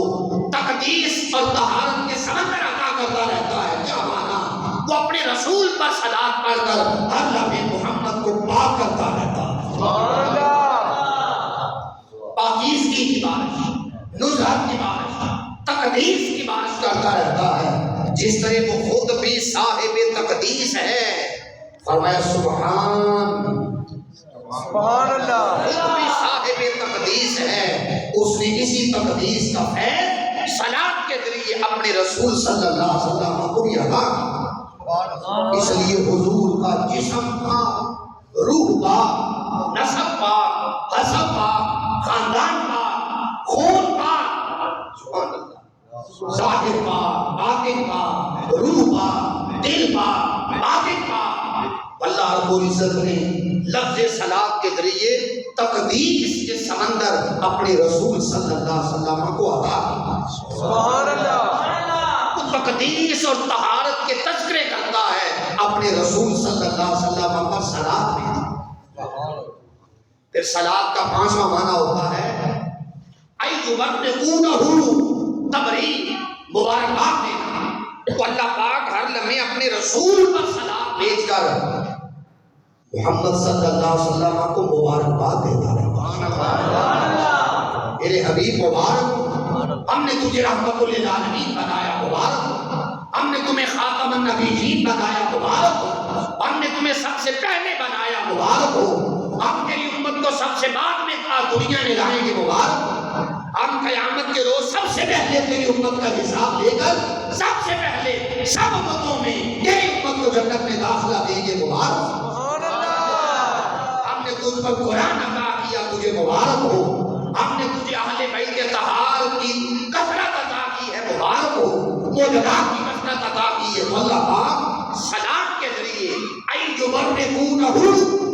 تقدیس اور طہارت کے سمندر عطا کرتا رہتا ہے۔ کیا معنی؟ وہ اپنے رسول پر صلاۃ پڑھ کر ہر لمحے محمد کو پاک کرتا رہتا ہے۔ سبحان اللہ، پاکیزگی کی بارش، نزہت کی بارش، تقدیس کی بارش کرتا رہتا ہے، جس طرح وہ خود بھی صاحب تقدیس ہے۔ فرمایا سبحان، سبحان اللہ، خود بھی صاحب تقدیس ہے، اس نے اسی تقدیس کا فیض صلاۃ کے ذریعے اپنے رسول صلی اللہ علیہ وسلم کو بھی عطا کیا۔ اس لیے حضور کا جسم پاک، روح پاک، نسب پاک، حسب پاک، خاندان پاک، خون پاک، سبحان اللہ، ظاہر پاک، باطن پاک، روح پاک، دل پاک، باطن پاک۔ اللہ رب العزت نے لفظ صلاۃ کے ذریعے تقدیس کے سمندر اپنے رسول صلی اللہ علیہ وسلم کو عطا کیا۔ سبحان اللہ، وہ تقدیس اور طہارت کے تذکرے کرتا ہے اپنے رسول صلی اللہ علیہ وسلم پر صلاۃ میں۔ پھر صلاۃ کا پانچواں معنی ہوتا ہے تبریک، مبارکباد دینا۔ تو اللہ پاک ہر لمحے اپنے رسول پر صلاۃ بھیج کر محمد صلی اللہ علیہ وسلم کو مبارکباد دیتا رہتا۔ میرے حبیب مبارک، ہم نے تجھے رحمت للعالمین بنایا، مبارک، ہم نے تمہیں خاتم النبیین بنایا، مبارک، ہم نے تمہیں سب سے پہلے بنایا، مبارک ہو، ہم تیری امت کو سب سے بعد میں دنیا میں لائیں گے، مبارک، ہم قیامت کے روز سب سے پہلے تیری امت کا حساب لے کر سب سے پہلے سب امتوں میں تیری امت کو جنت میں داخلہ دیں گے، مبارک، ہم نے تجھ پر قرآن عطا کیا، تجھے مبارک ہو، ہم نے تجھے اہل بیت طہار کی کثرت عطا کی ہے، مبارک ہو، معجزات کی کثرت عطا کی ہے۔ تو اللہ پاک صلاۃ کے ذریعے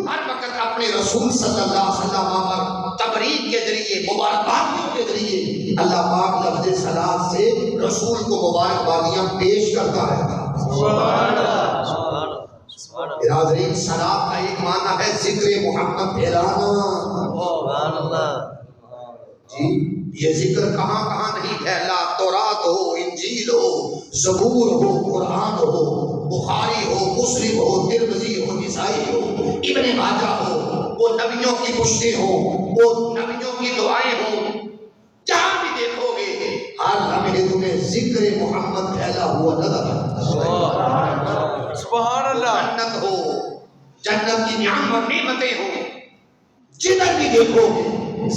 ہر وقت اپنے رسول صلی اللہ علیہ وسلم پر تبریک کے ذریعے، مبارکبادیوں کے ذریعے اللہ پاک لفظ صلاۃ سے رسول کو مبارکبادیاں پیش کرتا رہتا ہے۔ سبحان اللہ، سبحان اللہ، سبحان اللہ، برادرین، صلاۃ کا ایک معنی ہے ذکر محمد پھیلانا۔ سبحان اللہ۔ جی، یہ ذکر کہاں کہاں نہیں پھیلا، تورات ہو، انجیل ہو، زبور ہو، قرآن ہو، بخاری ہو، مسلم ہو، ترمذی ہو، نسائی ہو، ابن ماجہ ہو، وہ نبیوں کی پشتیں ہوں، وہ نبیوں کی دعائیں ہوں، جہاں بھی دیکھو گے ہر لمحے تمہیں ذکر محمد پھیلا ہوا نظر آتا۔ سبحان اللہ، جنت ہو، جنت کی نعم اور نعمتیں ہوں، جدھر بھی دیکھو گے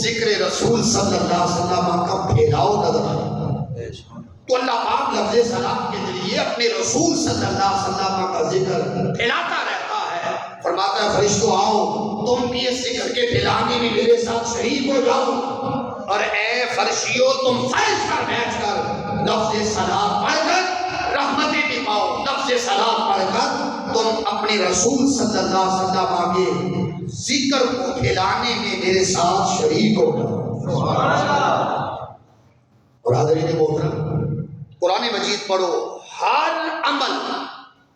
ذکر رسول صلی اللہ علیہ وسلم کا پھیلاؤ نظر آتا۔ تو اللہ پاک لفظ صلاۃ کے ذریعے اپنے رسول صلی اللہ علیہ وسلم کا ذکر پھیلاتا رہتا ہے۔ فرماتا ہے فرشتوں آؤ، تم بھی اس ذکر کے پھیلانے میں میرے ساتھ شریک ہو جاؤ، اور اے فرشتیوں تم فرش پر بیٹھ کر لفظ صلاۃ پڑھ کر رحمتیں بھی پاؤ، لفظ صلاۃ پڑھ کر تم اپنے رسول صلی اللہ علیہ وسلم کے ذکر کو پھیلانے میں میرے ساتھ شریک ہو جاؤ۔ اور حضرین محترم، قرآن مجید پڑھو، ہر عمل،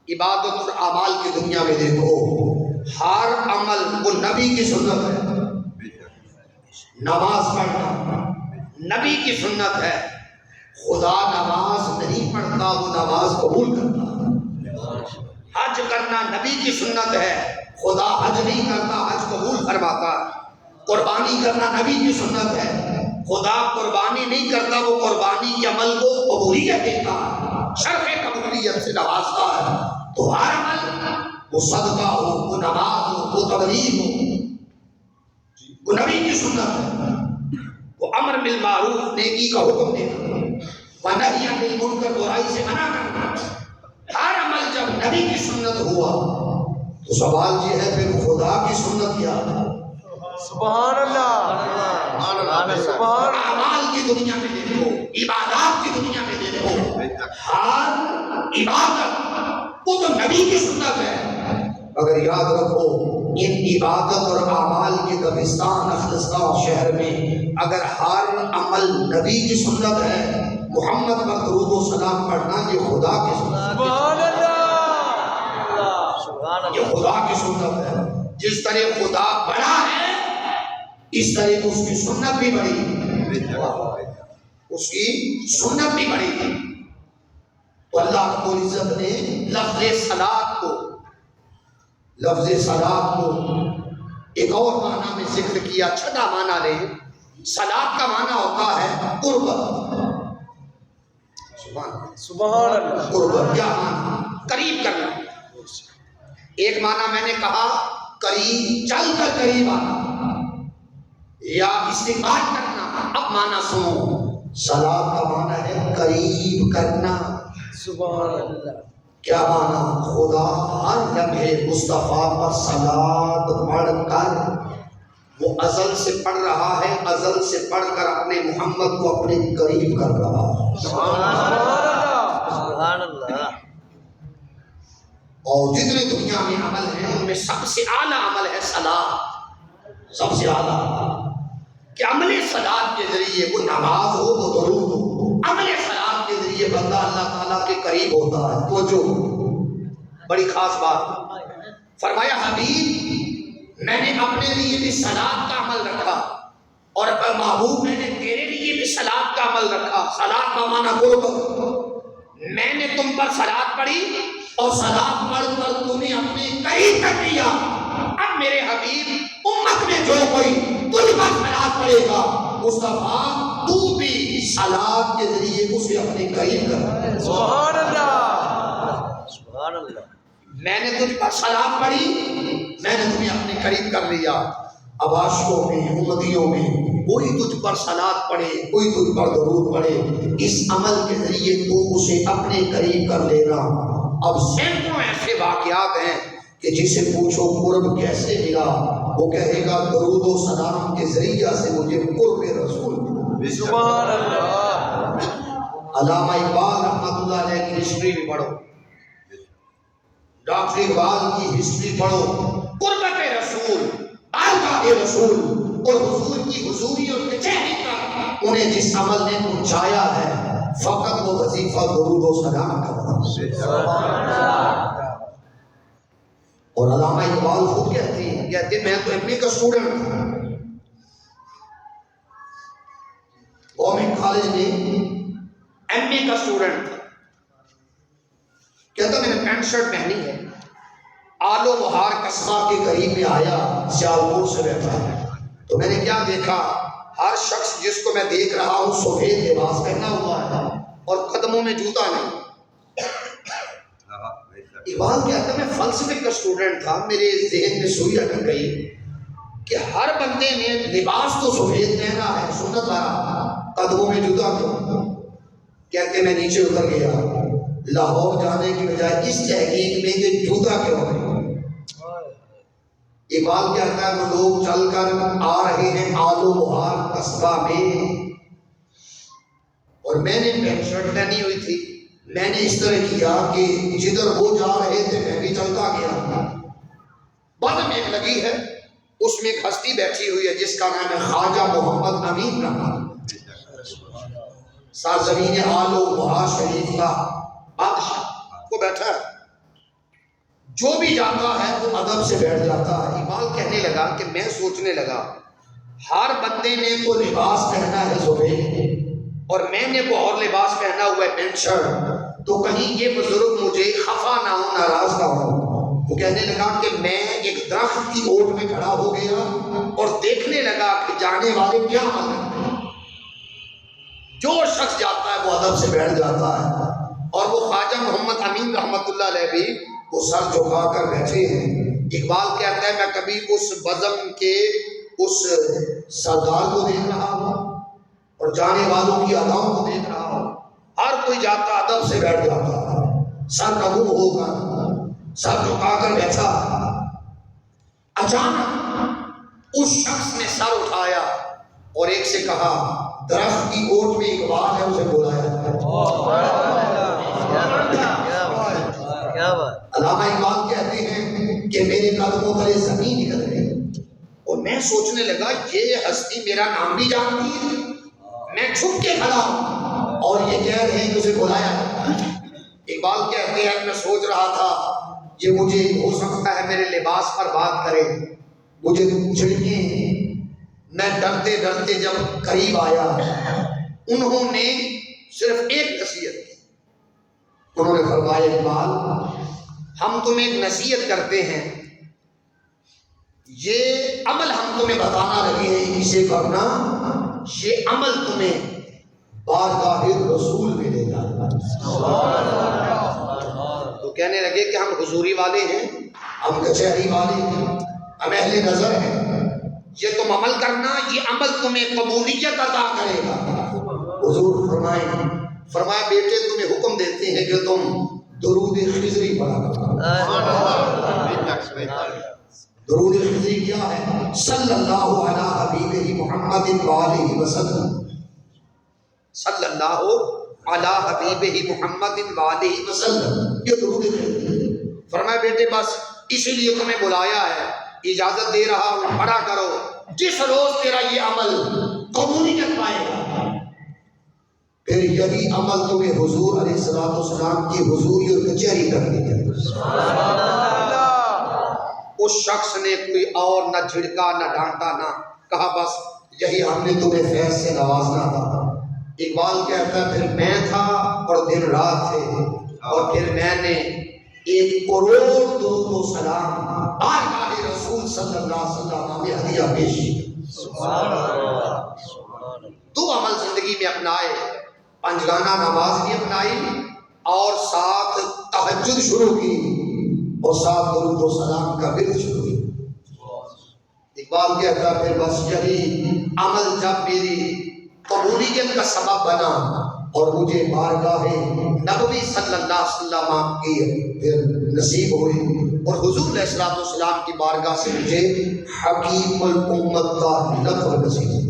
عبادت اور اعمال کی دنیا میں دیکھو، ہر عمل وہ نبی کی سنت ہے۔ نماز پڑھنا نبی کی سنت ہے، خدا نماز نہیں پڑھتا، وہ نماز قبول کرتا۔ حج کرنا نبی کی سنت ہے، خدا حج نہیں کرتا، حج قبول فرماتا۔ قربانی کرنا نبی کی سنت ہے، خدا قربانی نہیں کرتا، وہ قربانی کے عمل کو قبولیت دیتا ہے، شرف قبولیت سے نوازتا ہے۔ تو ہر عمل وہ صدقہ ہو، وہ نماز ہو، وہ تبلیغ ہو، وہ نبی کی سنت ہے، وہ امر بالمعروف نیکی کا حکم دینا، ونہی عن المنکر برائی سے منع کرنا، ہر عمل جب نبی کی سنت ہوا تو سوال یہ ہے پھر خدا کی سنت کیا ہے؟ سبحان اللہ، سبحان اللہ۔ اعمال کی دنیا میں دیکھو، عبادات کی دنیا میں دیکھو، ہر عبادت وہ تو نبی کی سنت ہے، مگر یاد رکھو ان عبادت اور اعمال کے قبرستان اخلصان شہر میں اگر ہر عمل نبی کی سنت ہے، محمد پر درود و سلام پڑھنا یہ خدا کی سنت سبحان اللہ، یہ خدا کی سنت ہے۔ جس طرح خدا بڑا ہے اس طرح اس کی سنت بھی بڑی، اس کی سنت بھی بڑی ہے۔ تو اللہ رب العزت نے لفظ صلاۃ کو ایک اور معنی میں ذکر کیا، چھٹا معنی لے۔ صلاۃ کا معنی ہوتا ہے قربت، سبحان اللہ، قربت کیا معنی؟ قریب کرنا۔ ایک معنی میں نے کہا قریب، چل کر قریب آنا یا استقبال کرنا۔ اب معنی سنو، صلاۃ کا معنی ہے قریب کرنا۔ سبحان اللہ، کیا معنی؟ خدا ہر لمحے مصطفیٰ پر صلاۃ پڑھ کر، وہ ازل سے پڑھ رہا ہے، ازل سے پڑھ کر اپنے محمد کو اپنے قریب کر رہا ہے۔ سبحان اللہ، سبحان اللہ۔ اور جتنے دنیا میں عمل ہیں ان میں سب سے اعلیٰ عمل ہے صلاۃ، سب سے اعلیٰ کہ عمل صلاۃ کے ذریعے وہ نماز ہو، وہ درود ہو، عمل صلاۃ کے ذریعے بندہ اللہ تعالیٰ کے قریب ہوتا ہے۔ تو جو بڑی خاص بات فرمایا، حبیب میں نے اپنے لیے بھی صلاۃ کا عمل رکھا، اور محبوب میں نے تیرے لیے بھی صلاۃ کا عمل رکھا۔ صلاۃ کا معنی قربت، میں نے تم پر صلاۃ پڑھی اور صلاۃ پڑھ کر تمہیں اپنے قریب کر دیا۔ اب میرے حبیب امت میں جو کوئی تجھ پر صلاۃ پڑھے گا، مصطفیٰ تو بھی صلاۃ کے ذریعے اسے اپنے قریب کر۔ سبحان اللہ، سبحان اللہ۔ میں نے تجھ پر صلاۃ پڑھی، میں نے تمہیں اپنے قریب کر لیا۔ اب عاشقوں میں، امتیوں میں کوئی تجھ پر صلاۃ پڑھے، کوئی تجھ پر درود پڑھے، اس عمل کے ذریعے تو اسے اپنے قریب کر لینا۔ اب سینکڑوں ایسے واقعات ہیں کہ جسے پوچھو قرب کیسے ملا، وہ کہے گا درود و سلام کے ذریعہ سے مجھے قرب رسول ملا۔ سبحان اللہ، علامہ اقبال رحمۃ اللہ علیہ کی ہسٹری بھی پڑھو، ڈاکٹر اقبال کی ہسٹری پڑھو، قربت رسول، بارگاہ رسول اور حضور کی حضوری اور کچہری تک انہیں جس عمل نے پہنچایا ہے، فقط وہ وظیفہ درود و سلام کا تھا۔ اور علامہ اقبال خود کہتے ہیں میں تو ایم اے کا اسٹوڈنٹ تھا، گورنمنٹ کالج میں ایم اے کا اسٹوڈنٹ تھا، کہتا میں نے پینٹ شرٹ پہنی ہے، آل و بہار قصبہ کے قریب میں آیا، سیالکوٹ سے بیٹھا، تو میں نے کیا دیکھا، ہر شخص جس کو میں دیکھ رہا ہوں سفید لباس پہنا ہوا ہے اور قدموں میں جوتا نہیں۔ اقبال کہتا ہے میں فلسفے کا اسٹوڈنٹ تھا، میرے ذہن میں سوئی اٹک گئی کہ ہر بندے نے لباس تو سفید پہنا ہے، سنت آ، قدموں میں جوتا کیوں؟ کہتے میں نیچے اتر گیا، لاہور جانے کی بجائے اس تحقیق میں کہ جوتا کیوں ہے۔ اقبال کہتا ہے وہ لوگ چل کر آ رہے ہیں آل و بہار قصبہ میں، اور میں نے پینٹ شرٹ پہنی ہوئی تھی، میں نے اس طرح کیا کہ جدھر وہ جا رہے تھے میں بھی چلتا گیا۔ بعد میں ایک لگی ہے، اس میں ایک ہستی بیٹھی ہوئی ہے جس کا نام ہے خواجہ محمد امین رحمت، سرزمین آل و بہار شریف کا بادشاہ کو بیٹھا ہے، جو بھی جاتا ہے وہ ادب سے بیٹھ جاتا ہے۔ اقبال کہنے لگا کہ میں سوچنے لگا ہر بندے نے تو لباس پہنا ہے سفید اور میں نے وہ اور لباس پہنا ہوا ہے پینٹ شرٹ، تو کہیں یہ بزرگ مجھے خفا نہ ہو، ناراض نہ ہو۔ وہ کہنے لگا کہ میں ایک درخت کی اوٹ میں کھڑا ہو گیا اور دیکھنے لگا کہ جانے والے کیا حال کرتے ہیں۔ جو شخص جاتا ہے وہ ادب سے بیٹھ جاتا ہے، اور وہ خواجہ محمد امین رحمت اللہ علیہ بھی وہ سر جھکا کر بیٹھے ہیں۔ اقبال کہتا ہے میں کبھی اس بزم کے اس سردار کو دیکھ رہا ہوں اور جانے والوں کی اداؤں کو دیکھ رہا ہوں، ہر کوئی جاتا ادب سے بیٹھ جاتا، سر نگو ہو کر سر جھکا کر بیٹھا۔ اچانک اس شخص نے سر اٹھایا اور ایک سے کہا درخت کی اوٹ میں اقبال ہے، اسے بلایا۔ کیا بات، علامہ اقبال کہتے ہیں کہ میرے قدموں تلے زمین نکل گئی اور میں سوچنے لگا یہ ہستی میرا نام بھی جانتی ہے، میں چھپ کے کھڑا ہوں اور یہ کہہ رہے ہیں کہ اسے بلایا۔ اقبال کہتے ہیں میں سوچ رہا تھا یہ مجھے ہو سکتا ہے میرے لباس پر بات کرے، مجھے چھڑکے۔ میں ڈرتے ڈرتے جب قریب آیا، انہوں نے صرف ایک نصیحت کی۔ انہوں نے فرمایا اقبال ہم تمہیں ایک نصیحت کرتے ہیں، یہ عمل ہم تمہیں بتانا لگے ہیں اسے کرنا، یہ عمل تمہیں بارگاہ رسول میں لے جانا۔ تو کہنے لگے کہ ہم حضوری والے ہیں، ہم کچہری والے ہیں، ہم اہل نظر ہیں، یہ تم عمل کرنا، یہ عمل تمہیں قبولیت عطا کرے گا۔ حضور فرمایا بیٹے تمہیں حکم دیتے ہیں کہ تم درود خضری پڑھا کرو۔ درود خضری کیا ہے؟ صلی اللہ علی حبیبہ محمد وآلہ وسلم، صلی اللہ علی حبیبہ محمد وآلہ وسلم، یہ درود خضری۔ فرمایا بیٹے بس اسی لیے تمہیں بلایا ہے، اجازت دے رہا ہوں پڑھا کرو، جس روز تیرا یہ عمل قبولیت پائے گا پھر یہی عمل تمہیں حضور علیہ السلام کی حضوری اور کچہری کرنی ہے۔ اس شخص نے کوئی اور نہ جھڑکا نہ ڈانٹا، نہ کہا بس یہی ہم نے تمہیں فیض سے نوازنا تھا۔ اقبال کہتا ہے پھر میں تھا اور دن رات تھے اور پھر میں نے 1 کروڑ درود و سلام بارگاہ رسول صلی اللہ علیہ وسلم میں ہدیہ پیش کیا۔ تو عمل زندگی میں اپنائے، پنجگانہ نماز بھی اپنائی اور ساتھ تہجد شروع کی اور ساتھ درود و سلام کا ورد شروع کی۔ اقبال کہتا پھر بس یہی عمل جب میری قبولیت کا سبب بنا اور مجھے بارگاہ نبوی صلی اللہ علیہ وسلم کی پھر نصیب ہوئی اور حضور علیہ السلام کی بارگاہ سے مجھے حکیم الامت کا لقب نصیب ہوئی۔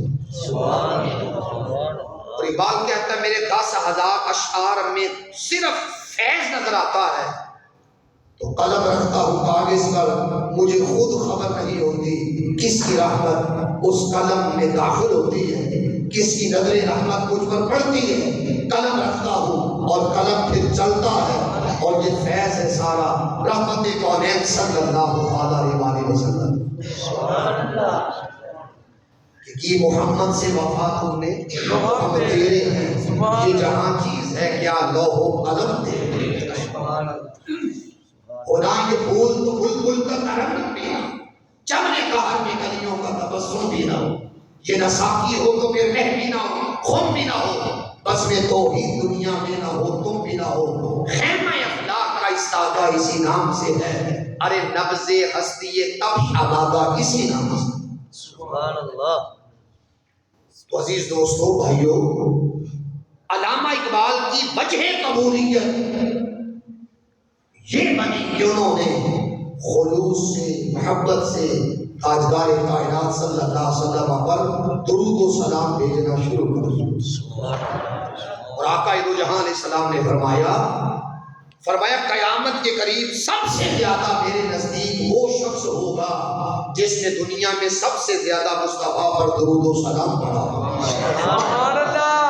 اور اقبال کہتا ہے میرے 10,000 اشعار میں صرف فیض نظر آتا ہے تو قلم رکھتا ہوں کاغذ پر، مجھے خود خبر نہیں ہوتی کس کی رحمت اس قلم میں داخل ہوتی ہے، کس کی نظر رحمت مجھ پر پڑتی ہے۔ قلم رکھتا ہوں اور قلم پھر چلتا ہے اور یہ فیض ہے سارا رحمت کونین صلی اللہ علیہ وسلم کہ خود سے وفا تم نے ہم تیرے ہیں، یہ جہاں چیز ہے کیا لوح و قلم تیرے، خدا یہ پھول تو بلبل کا ترنم بھی نہ، چمن قہر میں کلیوں کا تبسم بھی نہ ہو، یہ نہ ساقی ہو تو پھر مہ بھی نہ ہو، خم بھی نہ ہو، بس میں توحید دنیا میں نہ ہو، تم بھی نہ ہو، خیمہ افلاک کا استادہ اسی نام سے ہے، ارے نبض ہستی تب آبادہ اسی نام سے۔ سبحان اللہ۔ تو عزیز دوستو بھائیو، علامہ اقبال کی وجہ قبولیت یہ بنی کہ انہوں نے خلوص سے محبت سے تاجدار کائنات صلی اللہ علیہ وسلم پر درود و سلام بھیجنا شروع کر دیا۔ اور آقا دو جہاں علیہ السلام نے فرمایا قیامت کے قریب سب سے زیادہ میرے نزدیک وہ شخص ہوگا جس نے دنیا میں سب سے زیادہ مصطفیٰ پر درود و سلام پڑھا۔ سبحان اللہ۔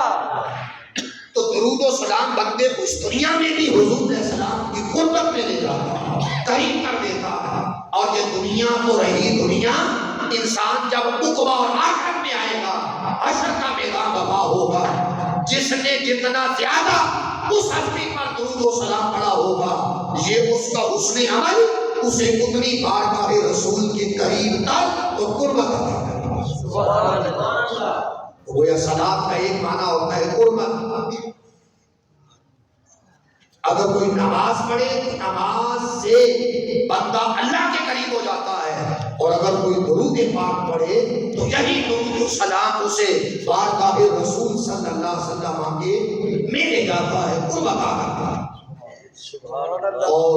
تو درود و سلام بندے کو اس دنیا میں بھی حضور علیہ السلام کی قربت میں لے جاتا، قریب کر دیتا ہے، اور یہ دنیا تو رہی دنیا، انسان جب عقبہ اور آخرت میں آئے گا، حشر کا میدان وبا ہوگا، جس نے جتنا زیادہ اس ہستی پر درود و سلام پڑھا ہوگا یہ اس کا حسن عمل اسے اتنی بارگاہ رسول کے قریب تر اور قربت عطا کرے گا۔ سبحان اللہ۔ گویا صلاۃ کا ایک معنی ہوتا ہے قربت، اگر کوئی نماز پڑھے تو نماز سے بندہ اللہ کے قریب ہو جاتا ہے، اور اگر کوئی درود پاک پڑھے تو یہی درود و سلام اسے بارگاہ رسول صلی اللہ علیہ وسلم کے میں لے جاتا ہے، قرب عطا کرتا ہے۔ اور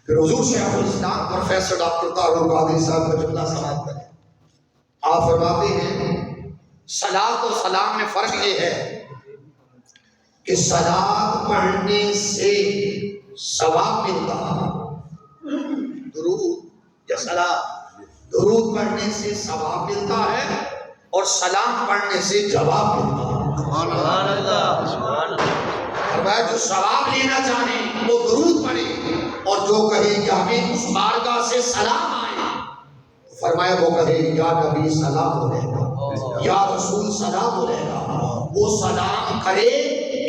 پھر حضور شیخ الاسلام پروفیسر ڈاکٹر طاہر القادری صاحب کا جملہ سماعت کریں۔ آپ فرماتے ہیں صلاۃ و سلام میں فرق یہ ہے کہ صلاۃ پڑھنے سے ثواب ملتا ہے، درود یا صلاۃ، درود پڑھنے سے ثواب ملتا ہے اور سلام پڑھنے سے جواب ملتا ہے۔ سبحان اللہ، سبحان اللہ۔ فرمایا جو ثواب لینا چاہیں وہ درود پڑھے، اور جو کہے کہ ہمیں اس بارگاہ سے سلام آئے، فرمایا وہ کہے یا نبی سلام علیہ گا، یا رسول سلام علیہ گا، وہ سلام کرے،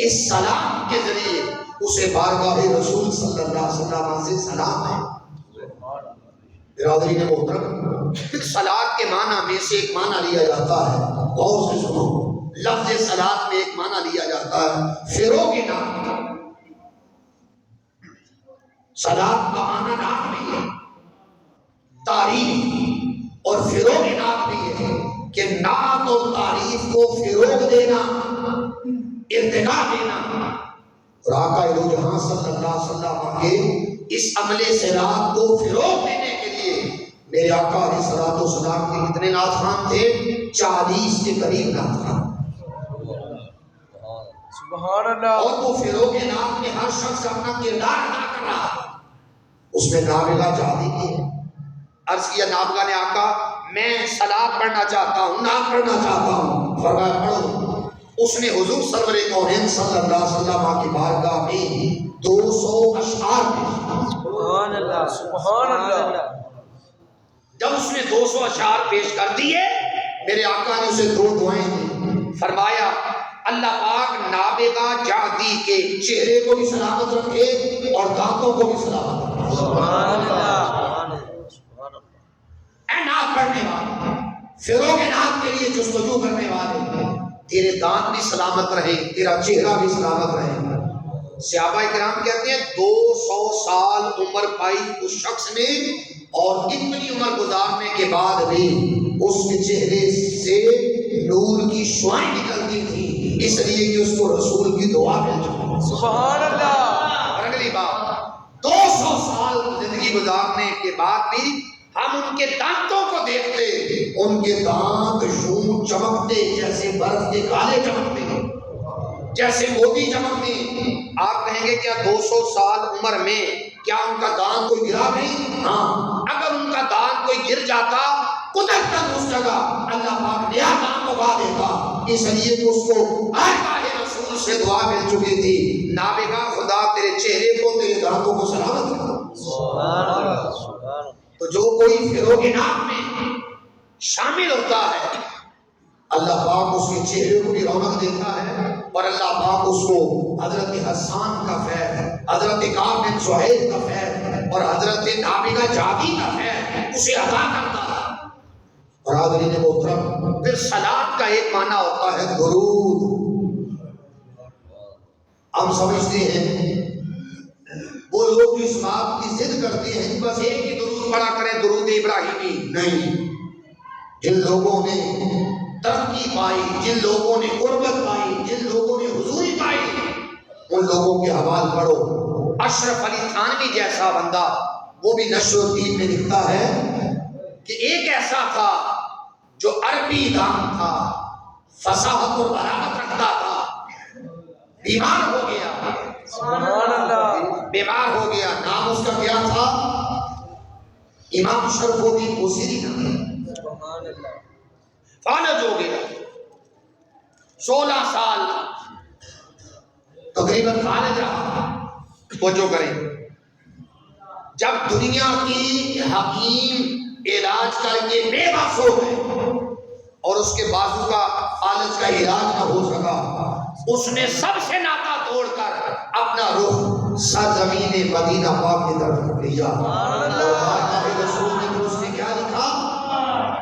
اس سلام کے ذریعے اسے بارگاہ رسول صلی اللہ علیہ وسلم سے سلام ہے۔ برادری محترم، صلاۃ کے معنی میں سے ایک معنی لیا جاتا ہے، غور سے سنو، لفظ صلاۃ میں ایک معنی لیا جاتا ہے فروغ نعت۔ صلاۃ کا معنی نعت بھی ہے، تعریف، اور فروغ نعت بھی ہے کہ نعت اور تعریف کو فروغ دینا، ارتقا دینا۔ اور آقا الو جہاں صلی اللہ علیہ وسلم کے اس عمل صلاۃ کو فروغ دینے کے لیے میرے آقا علیہ الصلوۃ والسلام کے کتنے نعت خوان تھے؟ 40 کے قریب نعت خوان۔ سبحان اللہ۔ اور وہ فروغ نعت میں ہر شخص اپنا کردار ادا کر رہا ہے۔ اس میں نابغہ جادی کی ہے، عرض کیا نابغہ نے آقا میں صلاۃ پڑھنا چاہتا ہوں، نعت پڑھنا چاہتا ہوں، فرمایا پڑھو۔ اس نے حضور سرور کونین صلی اللہ علیہ وسلم کی بارگاہ میں 200 اشعار پیش، سبحان اللہ، سبحان اللہ۔ جب اس نے 200 اشعار پیش کر دیے، میرے آقا نے اسے 2 دعائیں دی، فرمایا اللہ پاک نابغہ جادی کے چہرے کو بھی سلامت رکھے اور دانتوں کو بھی سلامت رکھے۔ سبحان اللہ، سبحان اللہ، سبحان اللہ۔ اے نعت پڑھنے والے، فروغ نعت کے لیے جستجو کرنے والے، تیرے دانت بھی سلامت رہے، تیرا چہرہ بھی سلامت رہے۔ صحابہ کرام کہتے ہیں 200 سال عمر پائی اس شخص نے، اور اتنی عمر گزارنے کے بعد بھی اس کے چہرے سے نور کی شعائیں نکلتی تھی، اس لیے کہ اس کو رسول کی دعا مل چکی۔ سبحان اللہ۔ اور اگلی بات، 200 سال زندگی گزارنے کے بعد بھی ہم ان کے دانتوں کو دیکھتے، ان کے دانت یوں چمکتے جیسے برف کے کالے چمکتے، جیسے موتی چمکتے۔ آپ کہیں گے کیا 200 سال عمر میں کیا ان کا دانت کوئی گرا نہیں؟ ہاں، اگر ان کا دانت کوئی گر جاتا قدرت تک اس جگہ اللہ پاک نیا دانت اگا دیتا، اس لیے کہ اس کو آقا رسول سے دعا مل چکی تھی، نابغہ خدا تیرے چہرے کو، تیرے دانتوں کو سلامت رکھا۔ سبحان اللہ، سبحان اللہ۔ تو جو کوئی فروغ نعت میں شامل ہوتا ہے، اللہ پاک اس کے چہرے کو بھی رونق دیتا ہے، اور اللہ پاک اس کو حضرت حسان کا فیض، حضرت کعب بن زہیر کا فیض، اور حضرت نابغہ جادی کا فیض اسے عطا کرتا ہے۔ اور حاضرین محترم، پھر صلاۃ کا ایک معنی ہوتا ہے درود۔ ہم سمجھتے ہیں وہ لوگ جو اس بات کی ضد کرتے ہیں بس ایک ہی درود پڑھا کریں، درود ابراہیمی، نہیں۔ جن لوگوں نے ترقی پائی، جن لوگوں نے قربت پائی، جن لوگوں نے حضوری پائی، ان لوگوں کے حوال پڑھو۔ اشرف علی تھانوی جیسا بندہ، وہ بھی نشر الدین میں لکھتا ہے کہ ایک ایسا تھا جو عربی دان تھا، فصاحت اور بلاغت رکھتا تھا، بیمار ہو گیا، سبحان اللہ۔ بیمار ہو گیا۔ نام اس کا کیا تھا؟ امام شرف الدین بوصیری نام، سبحان اللہ۔ فالج ہو گیا، 16 سال تقریباً فالج رہا۔ توجہ کریں، جب دنیا کی حکیم علاج کر کے بے بس ہو گئے اور اس کے بازو کا فالج کا علاج نہ ہو سکا، اس نے سب سے ناطا توڑ کر اپنا رخ سرزمین مدینہ پاک کی طرف لیا۔ اللہ کے رسول نے اس نے کیا لکھا؟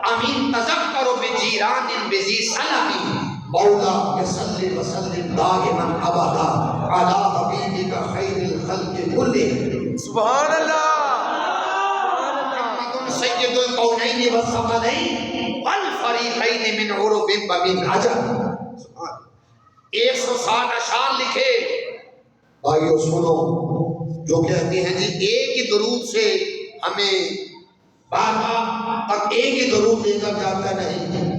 امین تذکر بجیران بذی سلمی مولا یصلی وسلم دائما ابدا علی حبیبک خیر الخلق کلہم سبحان اللہ محمد سید الکونین والثقلین والفریقین من عرب ومن عجم 160 اشعار لکھے. بھائیو سنو جو کہتے ہیں جی ایک ہی درود سے ہمیں بارگاہ تک ایک ہی درود لے کر جاتا نہیں.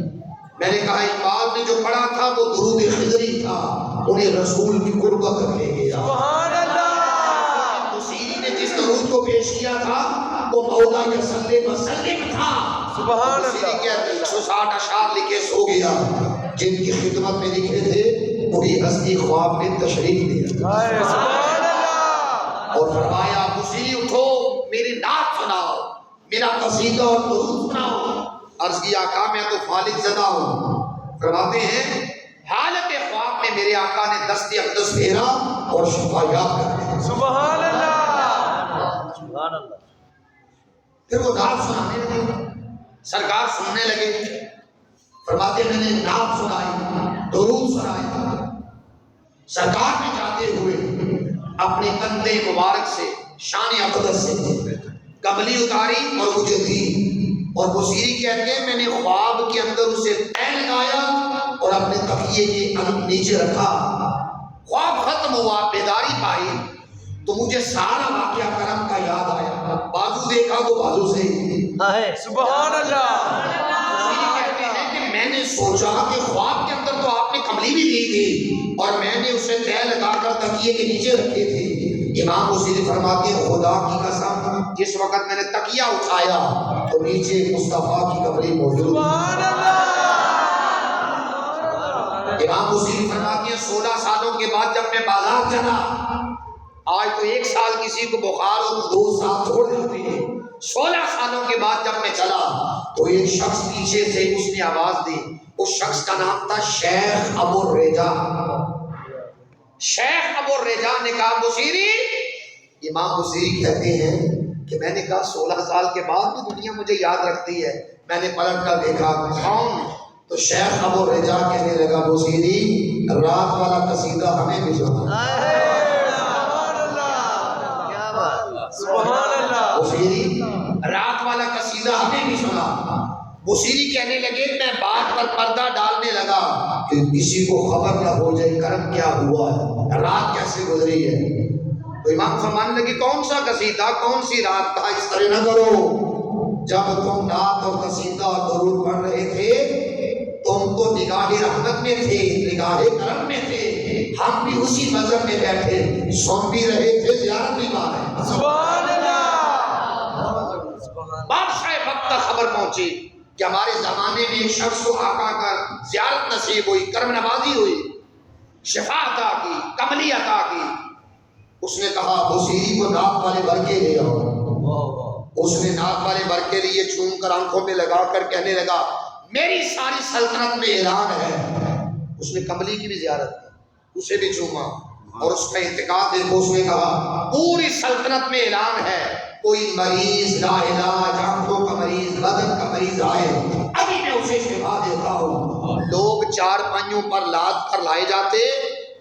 میں نے کہا اقبال نے جو پڑھا تھا وہ درود خضری تھا, انہیں رسول کی قربت تک لے گیا. سبحان اللہ. بصیری نے جس درود کو پیش کیا تھا وہ مولا یصلی وسلم تھا. سبحان بصیری اللہ. کے 160 اشعار لکھے سو گیا. جن کی خدمت میں لکھے تھے وہی ہستی خواب میں تشریف لیا سبحان اللہ. اور فرمایا بصیری اٹھو میری نعت سناؤ, میرا قصیدہ اور درود سناؤ. عرض کی آقا میں تو فالج زدہ ہوں. فرماتے ہیں حالت خواب میں میرے آقا نے دست اقدس پھیرا اور شفا یاب کر دیا. سبحان اللہ. سبحان اللہ. پھر وہ نعت سنانے لگے, سرکار سننے لگے. فرماتے میں نے نعت سنائی, درود سنائی. سرکار نے جاتے ہوئے اپنے کندھے مبارک سے شان اقدس سے کملی اتاری اور مجھے دی. اور بصیری کہتے ہیں میں نے خواب کے اندر اسے پیر لگایا اور اپنے تکیے کے نیچے رکھا. خواب ختم ہوا, بیداری پائی تو مجھے سارا واقعہ کرم کا یاد آیا. بازو دیکھا تو بازو سے سبحان اللہ. بصیری کہتے ہیں کہ میں نے سوچا کہ خواب کے اندر تو آپ نے کملی بھی دی تھی اور میں نے اسے تہ لگا کر تکیے کے نیچے رکھے تھے. امام بصیری فرماتے ہیں خدا کی قسم جس وقت میں نے تکیہ اٹھایا تو نیچے مصطفیٰ کی کملی موجود. سبحان اللہ. امام بصیری فرماتے ہیں 16 سالوں کے بعد جب میں بازار چلا, آج تو 1 سال کسی کو بخار اور 2 سال چھوڑ جاتے ہیں, 16 سالوں کے بعد جب میں چلا تو ایک شخص پیچھے سے اس نے آواز دی. اس شخص کا نام تھا شیخ ابو الرجا. شیخ ابو الرجا نے کہا بصیری, امام بصیری کہتے ہیں کہ میں نے کہا 16 سال کے بعد بھی دنیا مجھے یاد رکھتی ہے. میں نے پلٹ کر دیکھا کون, تو شیخ ابو الرجا کہنے لگا بصیری رات والا قصیدہ ہمیں بھی سنا. سبحان اللہ. بصیری رات والا قصیدہ ہمیں بھی سنا. بصیری کہنے لگے میں بات پر پردہ ڈالنے لگا کہ کسی کو خبر نہ ہو جائے کرم کیا ہوا ہے, رات کیسے گزری ہے. تو امام فرمانے لگے کون سا قصیدہ, کون سی رات. کہا اس طرح نہ کرو, جب تم نعت اور قصیدہ اور درود پڑھ رہے تھے تم تو نگاہ رحمت میں تھے, نگاہ کرم میں تھے, ہم بھی اسی مذہب میں بیٹھے سن بھی رہے تھے, زیارت بھی مار رہے. سبحان اللہ. بادشاہ وقت تک خبر پہنچی کہ ہمارے زمانے میں ایک شخص کو آقا کا زیارت نصیب ہوئی, کرم نوازی ہوئی, شفا عطا کی, کملی عطا کی. اس نے کہا بصیری کو نعت والے برکے لے آؤ. اس نے نعت والے برکے لیے, چوم کر آنکھوں میں لگا کر کہنے لگا میری ساری سلطنت میں اعلان ہے. اس نے کملی کی بھی زیارت کی, اسے بھی چوما اور اس کا انتقال دیکھو. اس نے کہا پوری سلطنت میں اعلان ہے کوئی مریض لاعلاج, آنکھوں کا مریض, بدن کا مریض آئے ابھی میں اسے شفا دیتا ہوں. لوگ 4 پائیوں پر لاد کر لائے جاتے,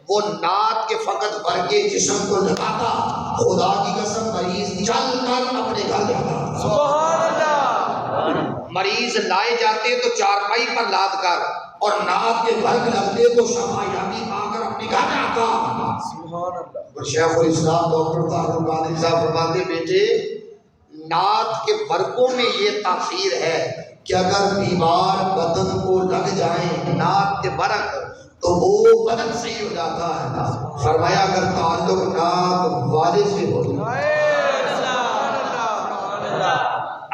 وہ نعت کے فقط برکے جسم کو لگاتا, خدا کی قسم مریض چل کر اپنے گھر جاتا. سبحان اللہ. مریض لائے جاتے تو 4 پائی پر لاد کر اور نعت کے برق لگتے تو شفا یابی پا کر اپنے گھر جاتا. سبحان اللہ. شیخ الاسلام ڈاکٹر طاہر القادری صاحب فرماتے بیٹے نعت کے برقوں میں یہ تاثیر ہے کہ اگر بیمار بدن کو لگ جائیں نعت کے برق تو وہ بدن صحیح ہو جاتا ہے. فرمایا اگر تعلق نعت والے سے ہو جائے,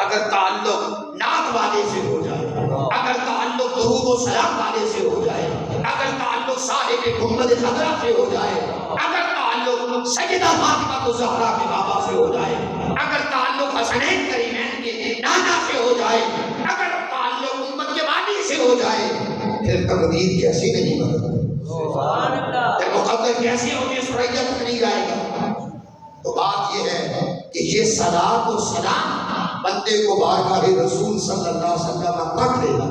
اگر تعلق نعت والے سے ہو جائے, اگر تعلق درود و سلام والے سے ہو جائے, اگر تعلق صاحب گنبد خضرا سے ہو جائے, اگر تعلق سیدہ فاطمہ الزہرا کے بابا سے ہو جائے, اگر تعلق حسنین کریمین کے نانا سے ہو جائے, اگر تعلق امت کے والی سے ہو جائے, پھر تقدیر کیسی نہیں بدلتی, پھر مقدر کیسی ہوگی, سریا تک نہیں جائے گا. تو بات یہ ہے کہ یہ صلاۃ و سلام بندے کو بارگاہ رسول صلی اللہ علیہ وسلم تک لے گا.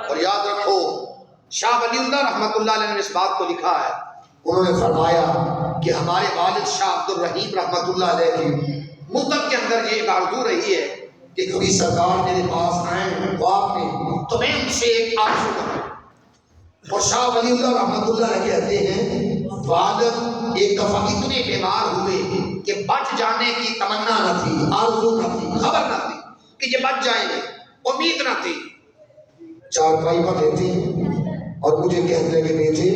اور یاد رکھو شاہ ولی اللہ رحمۃ اللہ علیہ نے اس بات کو لکھا ہے، انہوں نے فرمایا کہ ہمارے والد شاہ عبد الرحیم رحمۃ اللہ علیہ کی مدت کے اندر یہ ایک آرزو رہی ہے کہ کبھی سرکار میرے پاس آئیں خواب میں تو میں ان سے ایک آرزو کروں. اور شاہ ولی اللہ رحمۃ اللہ علیہ کہتے ہیں والد ایک دفعہ اتنے بیمار ہوئے کہ بچ جانے کی تمنا نہ تھی، آرزو نہ تھی، خبر نہ تھی کہ یہ بچ جائیں گے، امید نہ تھی. چارپائی پر لیتے ہیں اور مجھے کہنے لگے بیٹے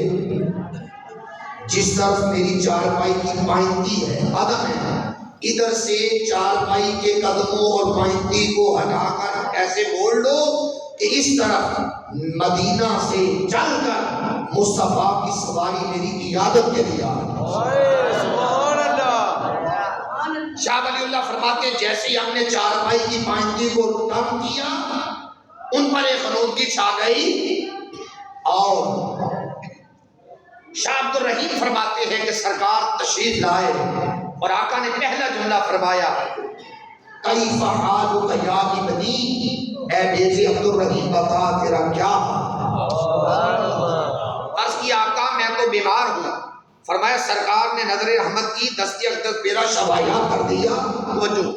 جس طرف میری چارپائی کی پائنتی ہے قدم ہے، ادھر سے چارپائی کے قدموں اور پائنتی کو ہٹا کر ایسے موڑ لو کہ اس طرف مدینہ سے چل کر مصطفیٰ کی سواری میری عیادت کے لیے سبحان اللہ. شاہ ولی اللہ فرماتے ہیں جیسے ہی ہم نے چارپائی کی پائنتی کو ٹرن کیا ان پر ایک خنودگی چھا گئی. اور شاہ عبد الرحیم فرماتے ہیں کہ سرکار تشریف لائے اور آقا نے پہلا جملہ فرمایا کیف حالک یا ابنی، اے بیٹے عبد الرحیم بتا تیرا کیا حال. عرض کی آقا میں تو بیمار ہوں. فرمایا سرکار نے نظر رحمت کی، دستی اقدس میرا شفایہ کر دیا. توجہ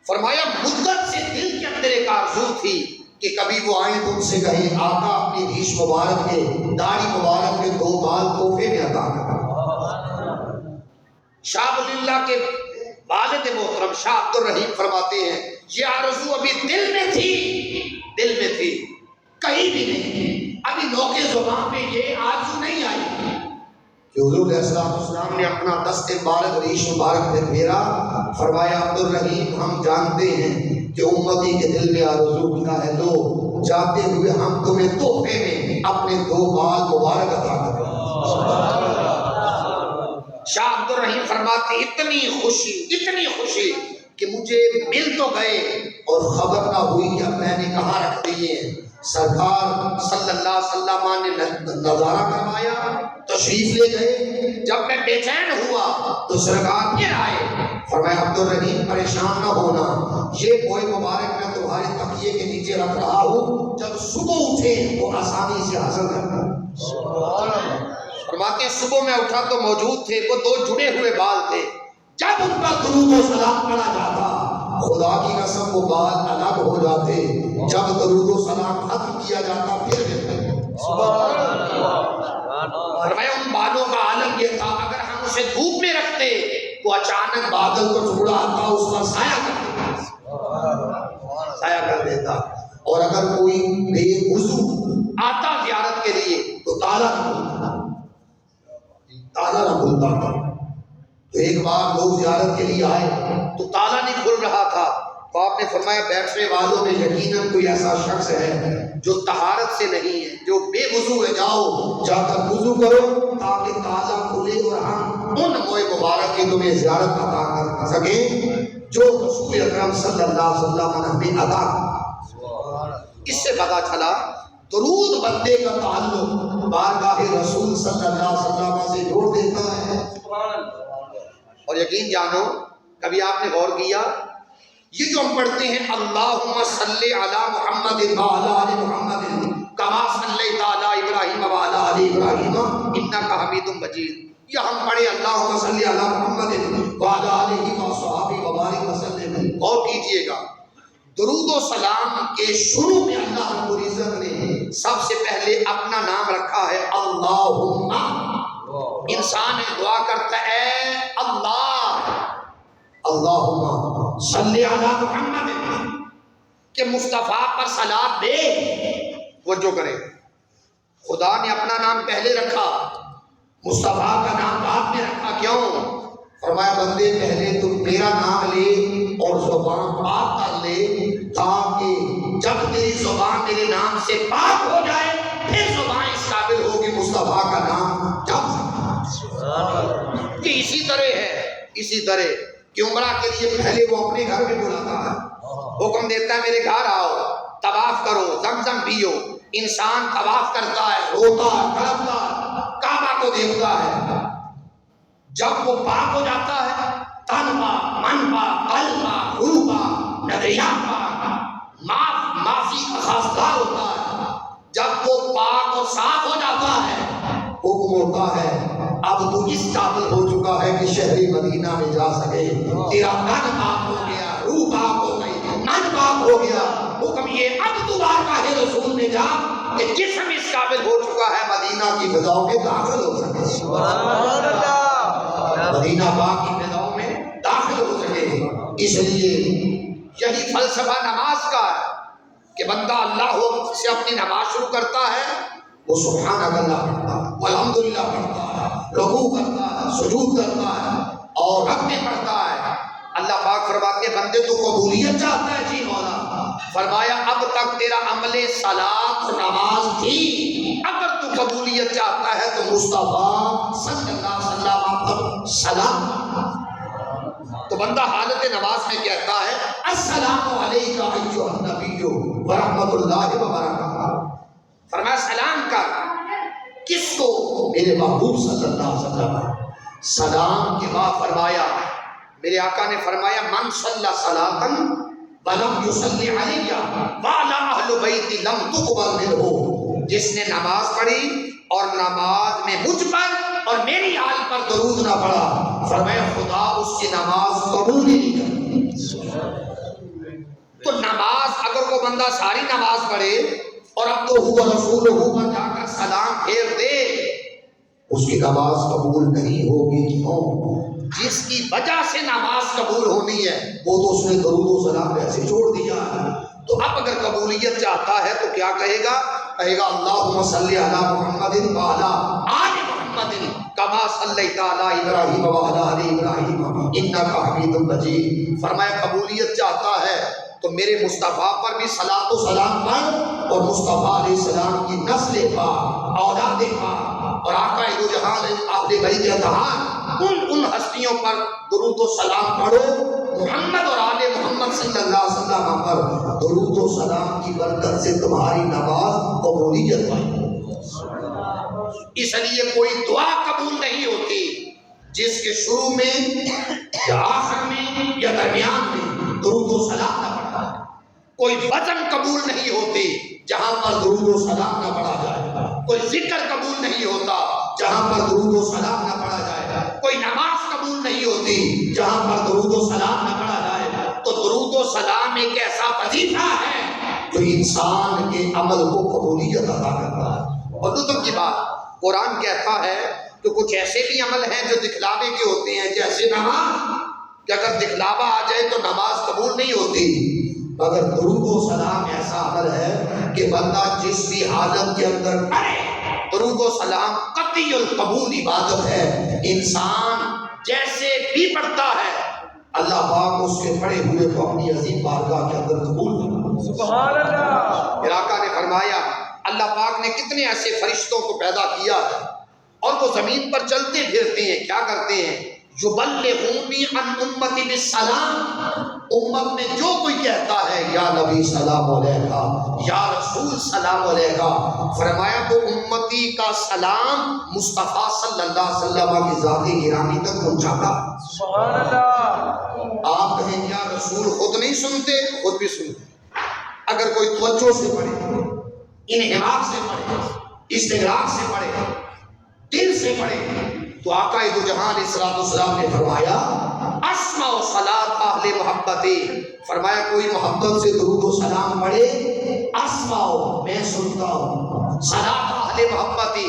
فرمایا مدت سے دل کے اندر ایک آرزو تھی کہ کبھی وہ آئیں تو ان سے کہیں آقا اپنی ریش مبارک کے داڑھی مبارک کے 2 بال تحفے میں عطا کر. شاہ ولی اللہ کے والد محترم شاہ عبد الرحیم فرماتے ہیں یہ آرزو ابھی دل میں تھی کہیں بھی نہیں، ابھی نوکے زبان میں یہ آرزو نہیں آئی کہ حضور علیہ السلام نے اپنا دست مبارک ریش مبارک پہ پھیرا. فرمایا عبد الرحیم ہم جانتے ہیں کہ امتی کے دل میں آرزو کیا ہے، لو جاتے ہوئے ہم تمہیں تحفے میں اپنے 2 بال مبارک عطا کریں. شاہ عبد الرحیم فرماتے اتنی خوشی کہ مجھے مل تو گئے اور خبر نہ ہوئی کہ اب میں نے کہاں رکھ دیے. سرکار صلی اللہ علیہ وسلم نے نظارہ کروایا، تشریف لے گئے. جب میں بے چین ہوا تو سرکار پھر آئے. فرمایا عبد الرحیم پریشان نہ ہونا، یہ بوئے مبارک میں تمہارے تکیے کے نیچے رکھ رہا ہوں، جب صبح اٹھے تو آسانی سے حاصل کرنا. فرماتے ہیں صبح میں اٹھا تو موجود تھے وہ 2 جڑے ہوئے بال تھے. جب ان کا درود و سلام پڑھا جاتا خدا کی قسم وہ بال الگ ہو جاتے. جب درود و سلام ختم کیا جاتا پھر فرمایا ان بالوں کا عالم یہ تھا اگر ہم اسے دھوپ میں رکھتے تو اچانک بادل کو ٹکڑا آتا اس کا سایہ کر دیتا. اور اگر کوئی بے وضو آتا زیارت کے لیے تو تالا نہ کھلتا تھا. تو ایک بار لوگ زیارت کے لیے آئے تو تالا نہیں کھل رہا تھا تو آپ نے فرمایا بیٹھنے والوں میں یقیناً کوئی ایسا شخص ہے جو طہارت سے نہیں ہے، جو بے وضو ہے، جاؤ جا کر وضو کرو تاکہ تالا کھلے اور ہم ان موئے مبارک کی تمہیں زیارت عطا کر سکیں جو رسول اکرم صلی اللہ علیہ وسلم نے ہمیں عطا. اس سے پتہ چلا درود بندے کا تعلق بارگاہ رسول صلی اللہ علیہ وسلم سے جوڑ دیتا ہے. اور یقین جانو کبھی آپ نے غور کیا یہ جو ہم پڑھتے ہیں اللہم صلی علی محمد وعلی آل محمد کما صلیت علی ابراہیم وعلی آل ابراہیم انک حمید مجید، یا ہم پڑھیں اللہم صلی علی محمد وعلی آلہ وصحبہ وبارک وسلم. غور کیجئے گا درود و سلام کے شروع میں اللہ رب العزت نے سب سے پہلے اپنا نام رکھا ہے اللہم. انسان دعا کرتا ہے اللہ اللہم صلی علی محمد کہ مصطفیٰ پر صلاۃ دے. توجہ کرے خدا نے اپنا نام پہلے رکھا، مصطفیٰ کا نام بعد میں رکھا. کیوں؟ فرمایا بندے پہلے تم میرا نام لے اور زبان پاک کر لے تاکہ جب تیری زبان میرے نام سے پاک ہو جائے پھر زبان اس قابل ہوگی مصطفیٰ کا نام جب کہ اسی طرح کہ عمرہ کے لیے پہلے وہ اپنے گھر میں بلاتا ہے، حکم دیتا ہے میرے گھر آؤ، طواف کرو، زمزم پیو. انسان طواف کرتا ہے، روتا ہے، تڑپتا ہے، کعبہ کو دیکھتا ہے. جب وہ پاک ہو جاتا ہے تن پاک، من پاک، قلب پاک، روح پاک، نظریات پاک، معافی کا خواستگار ہوتا ہے. جب جب وہ پاک اور صاف ہو جاتا ہے حکم ہوتا ہے اب تو اس قابل ہو چکا ہے کہ شہری مدینہ میں جا سکے، تیرا تن پاک ہو گیا، روح پاک ہو گئی، من پاک ہو گیا، حکم یہ اب تو بارگاہ رسول میں جا کہ جسم اس قابل ہو چکا ہے مدینہ کی فضاؤں میں داخل ہو سکے، سبحان اللہ، مدینہ پاک کی فضاؤں میں داخل ہو سکے۔ اس لیے یہی فلسفہ نماز کا ہے کہ بندہ اللہ سے اپنی نماز شروع کرتا ہے، وہ سبحان اللہ پڑھتا ہے، وہ الحمدللہ پڑھتا ہے، رکوع کرتا ہے، سجود کرتا ہے اور رکعتیں پڑھتا ہے۔ اللہ پاک فرماتے ہیں بندے تو قبولیت چاہتا ہے، جی مولا، فرمایا اب تک تیرا عمل صلاۃ اور نماز تھی، اگر تو قبولیت چاہتا ہے تو مصطفیٰ صلی اللہ علیہ وسلم پر سلام۔ تو بندہ حالت نماز میں کہتا ہے السلام علیکم ایھا النبی ورحمۃ اللہ وبرکاتہ، فرمایا سلام کر کس کو؟ میرے محبوب صلی اللہ علیہ وسلم۔ سلام کے بعد فرمایا، میرے آقا نے فرمایا من صلی صلاۃ ولم یصلی علی وعلی اہل بیت لم تقبل منہ، جس نے نماز پڑھی اور نماز میں مجھ پر اور میری آل پر درود نہ پڑھا، فرمایا خدا اس کی نماز قبول نہیں کرتا۔ تو نماز اگر وہ بندہ ساری نماز پڑھے اور اب تو ہوا رسول پر جا کر سلام پھیر دے، اس کی نماز قبول نہیں ہوگی۔ کیوں؟ جس کی وجہ سے نماز قبول ہونی ہے وہ تو اس نے درود و سلام ایسے چھوڑ دیا ہے۔ تو اب اگر قبولیت چاہتا ہے تو کیا کہے گا؟ کہے گا اللہم صلی علی محمد وعلی آل محمد کما صلیت علی ابراہیم وعلی آل ابراہیم انک حمید مجید۔ فرمایا قبولیت چاہتا ہے تو میرے مصطفیٰ پر بھی صلاۃ و سلام پڑھ، اور مصطفیٰ علیہ السلام کی نسل پاک، اولاد پاک اور آقا دو جہان اہل بیت اطہار ان ہستیوں پر درود و سلام پڑھو۔ محمد اور آل محمد صلی اللہ علیہ وسلم پر درود و سلام کی برکت سے تمہاری نماز قبولیت پائی۔ اس لیے کوئی دعا قبول نہیں ہوتی جس کے شروع میں یا آخر میں یا درمیان میں درود و سلام نہ پڑھا جائے، کوئی وزن قبول نہیں ہوتی جہاں پر درود و سلام نہ پڑھا جائے، کوئی ذکر قبول نہیں ہوتا جہاں پر درود و سلام نہ پڑھا جائے، کوئی نماز قبول نہیں ہوتی جہاں پر درود و سلام نہ پڑھا جائے۔ تو درود و سلام ایک ایسا وظیفہ ہے جو انسان کے عمل کو قبولیت عطا کرتا ہے۔ اور لطف کی بات، قرآن کہتا ہے کہ کچھ ایسے بھی عمل ہیں جو دکھلاوے کے ہوتے ہیں، جیسے نماز، کہ اگر دکھلاوا آ جائے تو نماز قبول نہیں ہوتی، مگر درود و سلام ایسا عمل ہے کہ بندہ جس بھی حالت کے اندر پڑھے، درود و سلام قطعی القبول عبادت ہے۔ انسان جیسے بھی پڑھتا ہے اللہ پاک اس کے پڑھے ہوئے کو اپنی عظیم بارگاہ کے اندر قبول کرتا۔ سبحان اللہ۔ پھر آقا نے فرمایا اللہ پاک نے کتنے ایسے فرشتوں کو پیدا کیا ہے اور وہ زمین پر چلتے پھرتے ہیں، کیا کرتے ہیں؟ یبلغونی عن امتی بالسلام، امت میں جو کوئی کہتا ہے یا نبی سلام علیکہ، یا رسول سلام علیکہ، فرمایا تو امتی کا سلام مصطفیٰ صلی اللہ علیہ وسلم کی ذات گرامی تک پہنچاتا۔ سبحان اللہ۔ آپ کہیں یا رسول خود نہیں سنتے، خود بھی سنتے، اگر کوئی توجہ سے پڑھے، انحراف سے پڑھے، استغراق سے پڑھے، دل سے پڑھے، تو آقا دو جہان علیہ السلام نے فرمایا اسمع صلاۃ اہل محبتی، فرمایا کوئی محبت سے درود و سلام پڑھے، اسمع میں سنتا ہوں، صلاۃ اہل محبتی،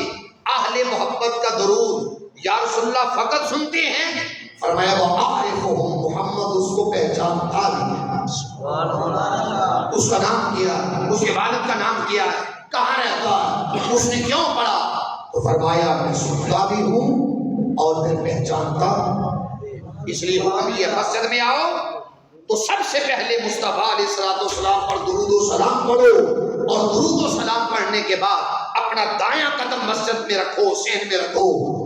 اہل محبت کا درود یا رسول اللہ فقط سنتے ہیں، فرمایا وہ عارفہم، محمد اس کو پہچانتا نہیں، اس کا نام کیا، اس کے والد کا نام کیا، کہاں رہتا، اس نے کیوں پڑھا، تو فرمایا میں سنتا بھی ہوں اور میں پہچانتا ہوں۔ اس لیے حکم یہ مسجد میں آؤ تو سب سے پہلے مصطفیٰ علیہ السلام پر درود و سلام پڑھو، اور درود و سلام پڑھنے کے بعد اپنا دایاں قدم مسجد میں رکھو، صحن میں رکھو،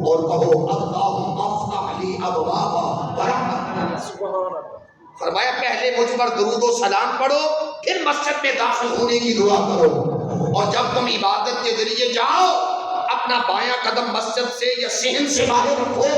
اور کہو اللہم افتح لی ابواب رحمتک۔ فرمایا پہلے مجھ پر درود و سلام پڑھو، پھر مسجد میں داخل ہونے کی دعا کرو، اور جب تم عبادت کے ذریعے جاؤ اپنا بایاں قدم مسجد سے یا صحن سے باہر رکھو،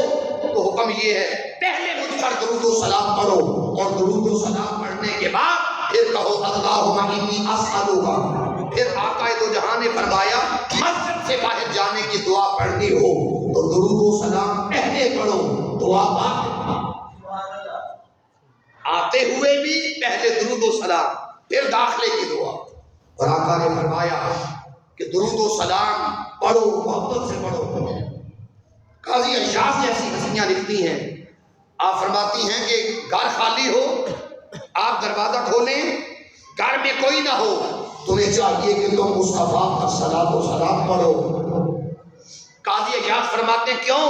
تو حکم یہ ہے پہلے مجھ پر درود و سلام پڑھو، اور درود و سلام پڑھنے کے بعد پھر کہو اللہم انی اسألک، پھر آقا دو جہاں نے فرمایا مسجد سے باہر جانے کی دعا پڑھنی ہو تو درود و سلام پہلے پڑھو، دعا بعد آتے ہوئے بھی پہلے درود و سلام پھر داخلے کی دعا۔ اور آقا نے فرمایا کہ درود و سلام پڑھو، محبت سے پڑھو۔ قاضی عیاض جیسی ہستیاں لکھتی ہیں، آپ فرماتی ہیں کہ گھر خالی ہو، آپ دروازہ کھولیں، گھر میں کوئی نہ ہو، تمہیں چاہیے کہ تم مصطفیٰ پر صلاۃ و سلام پڑھو۔ قاضی عیاض فرماتے ہیں کیوں؟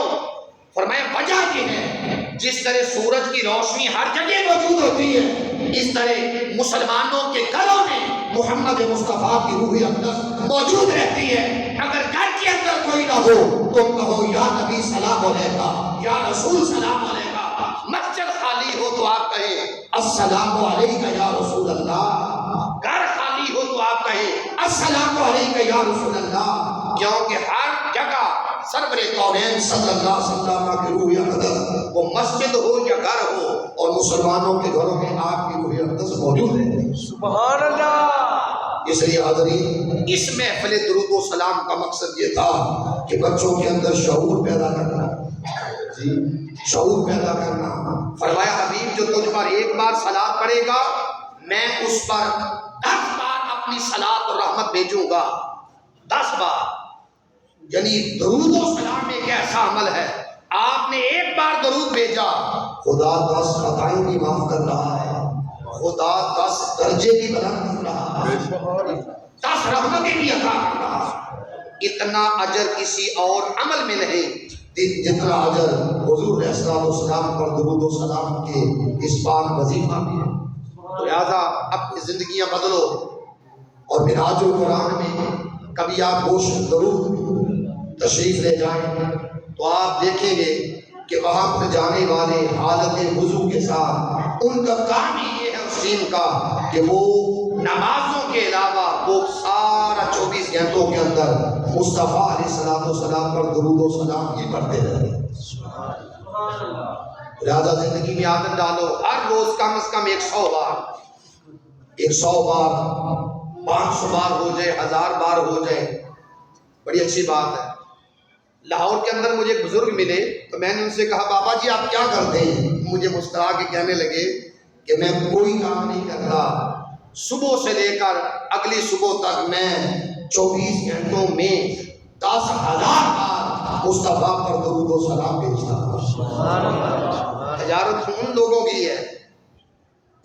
فرمایا وجہ یہ ہے جس طرح سورج کی روشنی ہر جگہ موجود ہوتی ہے، اس طرح مسلمانوں کے گھروں میں محمد مصطفیٰ کی روح اقدس موجود رہتی ہے۔ اگر گھر کے اندر کوئی نہ ہو تم کہو یا نبی سلام علیکہ، یا رسول سلام علیکہ۔ مسجد خالی ہو تو آپ کہیں السلام علیکہ یا رسول اللہ، گھر خالی ہو تو آپ کہیں السلام علیکہ یا رسول اللہ، کیونکہ ہر جگہ سرور کونین صلی اللہ علیہ وسلم کی روح اقدس، وہ مسجد ہو یا گھر ہو، اور مسلمانوں کے گھروں میں آپ کی روح اقدس موجود ہے۔ سبحان اللہ۔ اس لیے حاضرین، اس محفل درود و سلام کا مقصد یہ تھا کہ بچوں کے اندر شعور پیدا کرنا، جی شعور پیدا کرنا۔ فرمایا حبیب جو تجھ پر ایک بار صلاۃ پڑھے گا میں اس پر 10 بار اپنی صلاۃ اور رحمت بھیجوں گا، 10 بار۔ یعنی درود و سلام ایک ایسا عمل ہے، آپ نے ایک بار درود بھیجا، خدا 10 خطائیں بھی معاف کر رہا ہے، خدا 10 درجے بھی بلند کر رہا ہے، 10 رحمتیں بھی عطا کر رہا ہے۔ اتنا اجر کسی اور عمل میں نہیں جتنا اجر حضور علیہ السلام پر درود و سلام کے اس پاک وظیفہ میں ہے۔ لہذا اپنی زندگیاں بدلو، اور منہاج القرآن میں کبھی آپ گوش درود تشریف لے جائیں تو آپ دیکھیں گے کہ وہاں پر جانے والے حالت وضو کے ساتھ ان کا کام ہی یہ ہے اس دین کا کہ وہ نمازوں کے علاوہ وہ سارا 24 گھنٹوں کے اندر مصطفیٰ علیہ السلام پر درود و سلام ہی پڑھتے رہے۔ لہذا زندگی میں عادت ڈالو، ہر روز کم از کم 100 بار، 100 بار، 500 بار ہو جائے، 1000 بار ہو جائے، بڑی اچھی بات ہے۔ لاہور کے اندر مجھے ایک بزرگ ملے تو میں نے ان سے کہا بابا جی آپ کیا کرتے ہیں؟ مجھے مسکرا کے کہنے لگے کہ میں کوئی کام نہیں کرتا، صبح سے لے کر اگلی صبح تک میں 24 گھنٹوں میں 10,000 بار مصطفیٰ پر درود و سلام بھیجتا ہوں۔ تجارت ان لوگوں کی ہے،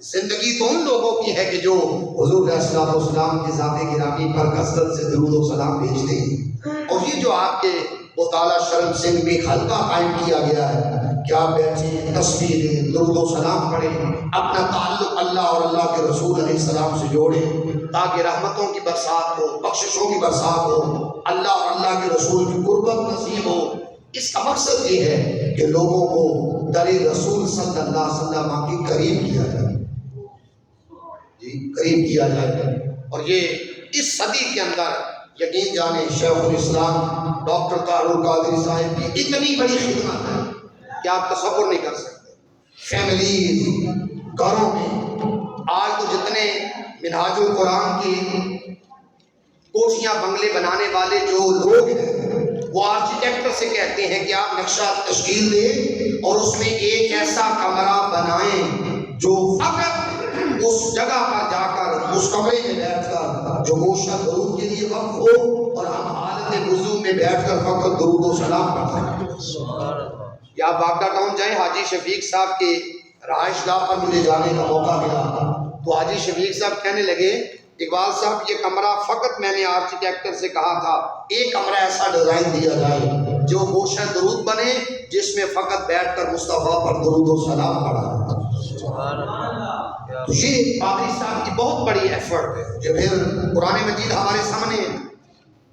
زندگی تو ان لوگوں کی ہے کہ جو حضور علیہ السلام کی ذات گرامی پر کثرت سے درود و سلام بھیجتے ہیں۔ اور یہ جو آپ کے مطالعہ شرم سنگھ بھی حلقہ قائم کیا گیا ہے کہ آپ بیٹھیں، تصویریں، درود و سلام پڑھیں، اپنا تعلق اللہ اور اللہ کے رسول علیہ السلام سے جوڑیں تاکہ رحمتوں کی برسات ہو، بخششوں کی برسات ہو، اللہ اور اللہ کے رسول کی قربت نصیب ہو۔ اس کا مقصد یہ ہے کہ لوگوں کو در رسول صلی اللہ علیہ وسلم کی قریب کیا جائے، جی قریب کیا جائے۔ اور یہ اس صدی کے اندر یقین جانیں شیخ الاسلام ڈاکٹر طاہر القادری صاحب کی اتنی بڑی خدمت ہے کہ آپ تصور نہیں کر سکتے۔ فیملیز، گھروں میں آج تو جتنے منہاج القرآن کی کوٹھیاں بنگلے بنانے والے جو لوگ ہیں وہ آرکیٹیکٹ سے کہتے ہیں کہ آپ نقشہ تشکیل دیں اور اس میں ایک ایسا کمرہ بنائیں جو فقط اس جگہ پر جا کر اس کمرے میں بیٹھ کر جو گوشہ درود کے لیے وقف ہو اور ہم حالت وضو میں بیٹھ کر فقط درود و سلام پڑھتے ہیں۔ یا باگدہ ٹاؤن جائیں، حاجی شفیق صاحب کے رہائش گاہ پر مجھے جانے کا موقع ملا تو حاجی شفیق صاحب کہنے لگے اقبال صاحب یہ کمرہ فقط میں نے آرکیٹیکٹر سے کہا تھا ایک کمرہ ایسا ڈیزائن دیا جائے جو گوشہ درود بنے جس میں فقط بیٹھ کر مصطفیٰ پر درود و سلام پڑھا۔ تو یہ پادری صاحب کی بہت بڑی ایفرٹ ہے جو پھر قرآن مجید ہمارے سامنے ہے۔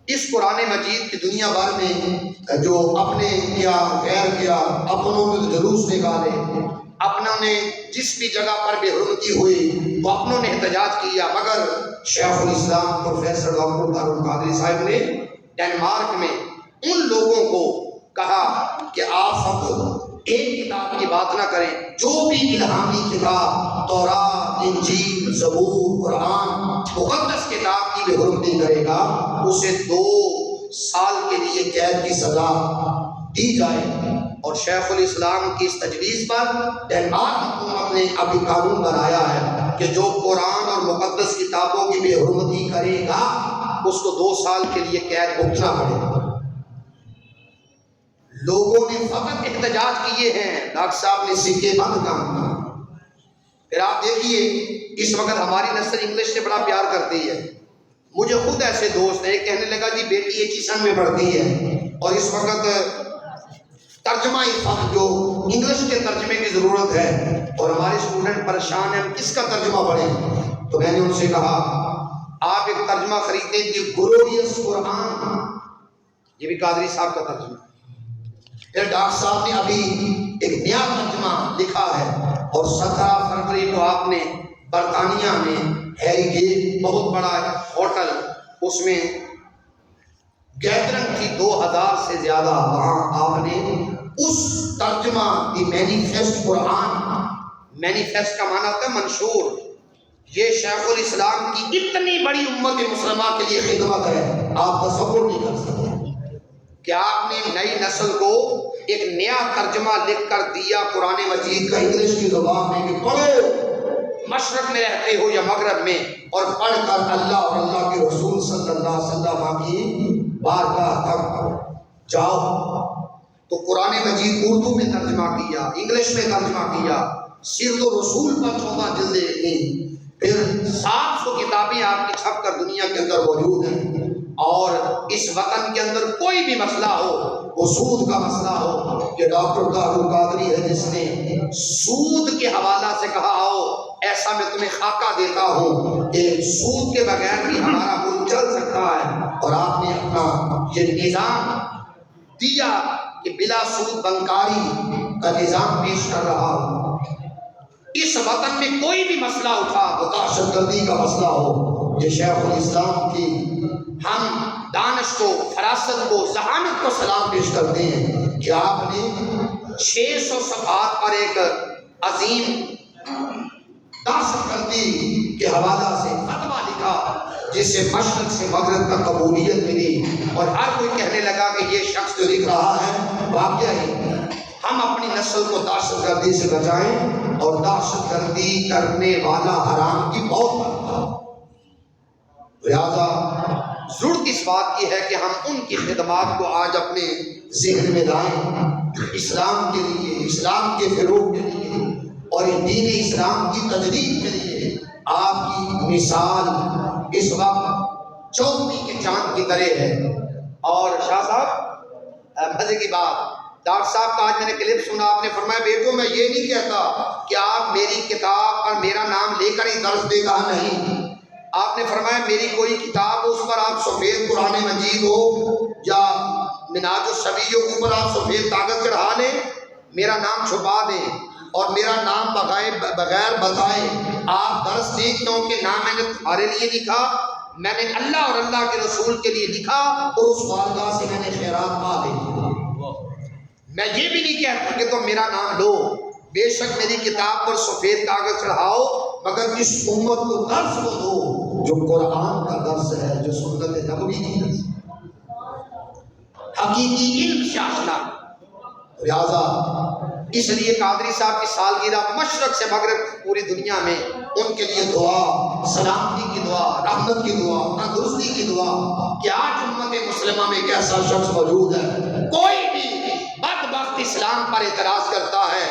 اس قرآن مجید کی دنیا بھر میں جو اپنے کیا غیر کیا، اپنوں میں جلوس نکالے، اپنوں نے جس بھی جگہ پر بے حرمتی ہوئی وہ اپنوں نے احتجاج کیا، مگر شیخ الاسلام پروفیسر ڈاکٹر طاہر القادری صاحب نے ڈنمارک میں ان لوگوں کو کہا کہ آپ فقط ایک کتاب کی بات نہ کریں، جو بھی الہامی کتاب تورات، انجیل، زبور، قرآن، مقدس کتاب کی بھی حرمت نہیں کرے گا، اسے 2 سال کے لیے قید کی سزا دی جائے۔ اور شیخ الاسلام کی اس تجویز پر ڈنمارک حکومت نے ابھی قانون بنایا ہے کہ جو قرآن اور مقدس کتابوں کی بے حرمتی کرے گا اس کو 2 سال کے لیے قید بھگتنا پڑے گا۔ لوگوں نے فقط احتجاج کیے ہیں، ڈاکٹر صاحب نے سکے بند کام۔ پھر آپ دیکھیے اس وقت ہماری نسل انگلش سے بڑا پیار کرتی ہے۔ مجھے خود ایسے دوست ہیں، کہنے لگا جی بیٹی ایچیسن میں پڑھتی ہے اور اس وقت ترجمہ جو انگلش کے ترجمے کی ضرورت ہے اور ہمارے اسٹوڈنٹ پریشان ہیں، ہم کس کا ترجمہ پڑھیں؟ تو میں نے ان سے کہا آپ ایک ترجمہ خریدیں دی گلوریس قرآن، یہ بھی قادری صاحب کا ترجمہ۔ پھر ڈاکٹر صاحب نے ابھی ایک نیا ترجمہ لکھا ہے اور 17 فروری کو آپ نے برطانیہ میں ہیری گیٹ بہت بڑا ہوٹل، اس میں گیدرنگ تھی 2000 سے زیادہ، وہاں آپ نے اس ترجمہ دی مینیفیسٹ قرآن، مینیفیسٹ کا معنی ہوتا ہے منشور، یہ شیخ الاسلام کی اتنی بڑی امت مسلمہ کے لیے خدمت ہے، آپ تصور نہیں کر سکتے کہ آپ نے نئی نسل کو ایک نیا ترجمہ لکھ کر دیا قرآن مجید کا انگلش کی زبان میں کہ پڑھو، مشرق میں رہتے ہو یا مغرب میں، اور پڑھ کر اللہ اور اللہ کے رسول صلی اللہ علیہ وسلم کی بارگاہ تک جاؤ۔ تو قرآن مجید اردو میں ترجمہ کیا، انگلش میں ترجمہ کیا، سیرت الرسول پر 14 جلدیں لکھی، پھر 700 کتابیں آپ کی چھپ کر دنیا کے اندر موجود ہیں۔ اور اس وطن کے اندر کوئی بھی مسئلہ ہو، وہ سود کا مسئلہ ہو، کہ ڈاکٹر طاہر القادری ہے جس نے سود کے حوالہ سے کہا ہو ایسا میں تمہیں خاکہ دیتا ہوں کہ سود کے بغیر بھی ہمارا ملک چل سکتا ہے، اور آپ نے اپنا یہ نظام دیا کہ بلا سود بنکاری کا نظام پیش کر رہا ہوں۔ اس وطن میں کوئی بھی مسئلہ اٹھا، وہ دہشت گردی کا مسئلہ ہو، یہ شیخ الاسلام کی ہم دانش کو، فراست کو، ذہانت کو سلام پیش کرتے ہیں کہ آپ نے 600 صفحات پر ایک عظیم دہشت گردی کے حوالہ سے فتویٰ لکھا جس سے مشرق سے مغرب تک قبولیت ملی، اور ہر کوئی کہنے لگا کہ یہ شخص جو لکھ رہا ہے واقعہ ہی ہم اپنی نسل کو دہشت گردی سے بچائیں، اور دہشت گردی کرنے والا حرام کی موت کرتا۔ لہذا ضرورت اس بات کی ہے کہ ہم ان کی خدمات کو آج اپنے ذہن میں لائیں، اسلام کے لیے، اسلام کے فروغ کے لیے اور دین اسلام کی تجدید کے لیے۔ آپ کی مثال اس وقت چوتھی کے چاند کی طرح ہے۔ اور شاہ صاحب مزے کی بات، ڈاکٹر صاحب کا آج میں نے کلپ سنا، آپ نے فرمایا بیٹو میں یہ نہیں کہتا کہ آپ میری کتاب پر میرا نام لے کر ہی درس دے گا، نہیں، آپ نے فرمایا میری کوئی کتاب اس پر آپ سفید قرآن مجید ہو یا مناج الشبیہ کے اوپر آپ سفید کاغذ چڑھا لیں، میرا نام چھپا دیں اور میرا نام بغیر بتائے آپ درس دیں، کیونکہ نہ میں نے تمہارے لیے لکھا، میں نے اللہ اور اللہ کے رسول کے لیے لکھا، اور اس بارگاہ سے میں نے خیرات پا لی۔ میں یہ بھی نہیں کہتا کہ تم میرا نام لو، بے شک میری کتاب پر سفید کاغذ چڑھاؤ، مگر اس امت کو درس کو دو جو قرآن کا درس ہے، جو سنت نبوی کی درس ہے، حقیقی علم شاشنا۔ لہذا اس لیے قادری صاحب کی سالگرہ مشرق سے مغرب پوری دنیا میں ان کے لیے دعا، سلامتی کی دعا، رحمت کی دعا، تندرستی کی دعا کہ آج امت مسلمہ میں ایک ایسا شخص موجود ہے، کوئی بھی بدبخت اسلام پر اعتراض کرتا ہے،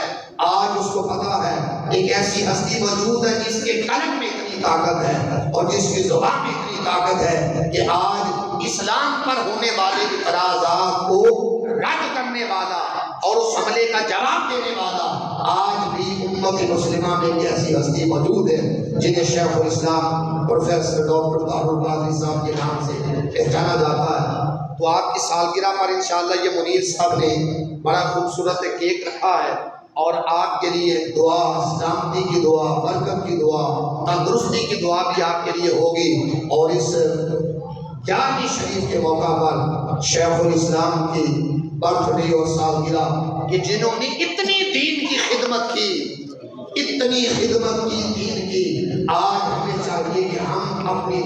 آج اس کو پتا ہے ایک ایسی ہستی موجود ہے جس کے قلم میں اتنی طاقت ہے اور جس کی زبان میں اتنی طاقت ہے کہ آج اسلام پر ہونے والے اعتراضات کو رد کرنے والا اور اس حملے کا جواب دینے والا آج بھی امت مسلمہ میں ایک ایسی ہستی موجود ہے جنہیں شیخ الاسلام پروفیسر ڈاکٹر طاہر القادری صاحب کے نام سے پہچانا جاتا ہے۔ تو آپ کی سالگرہ پر انشاءاللہ یہ منیر صاحب نے بڑا خوبصورت کیک رکھا ہے، اور آپ کے لیے دعا، سلامتی کی دعا، برکت کی دعا، تندرستی کی دعا بھی آپ کے لیے ہوگی۔ اور اس 11ویں شریف کے موقع پر شیخ الاسلام کی برتھ ڈے اور سالگرہ کہ جنہوں نے اتنی دین کی خدمت کی، اتنی خدمت کی دین کی، آج ہمیں چاہیے کہ ہم اپنی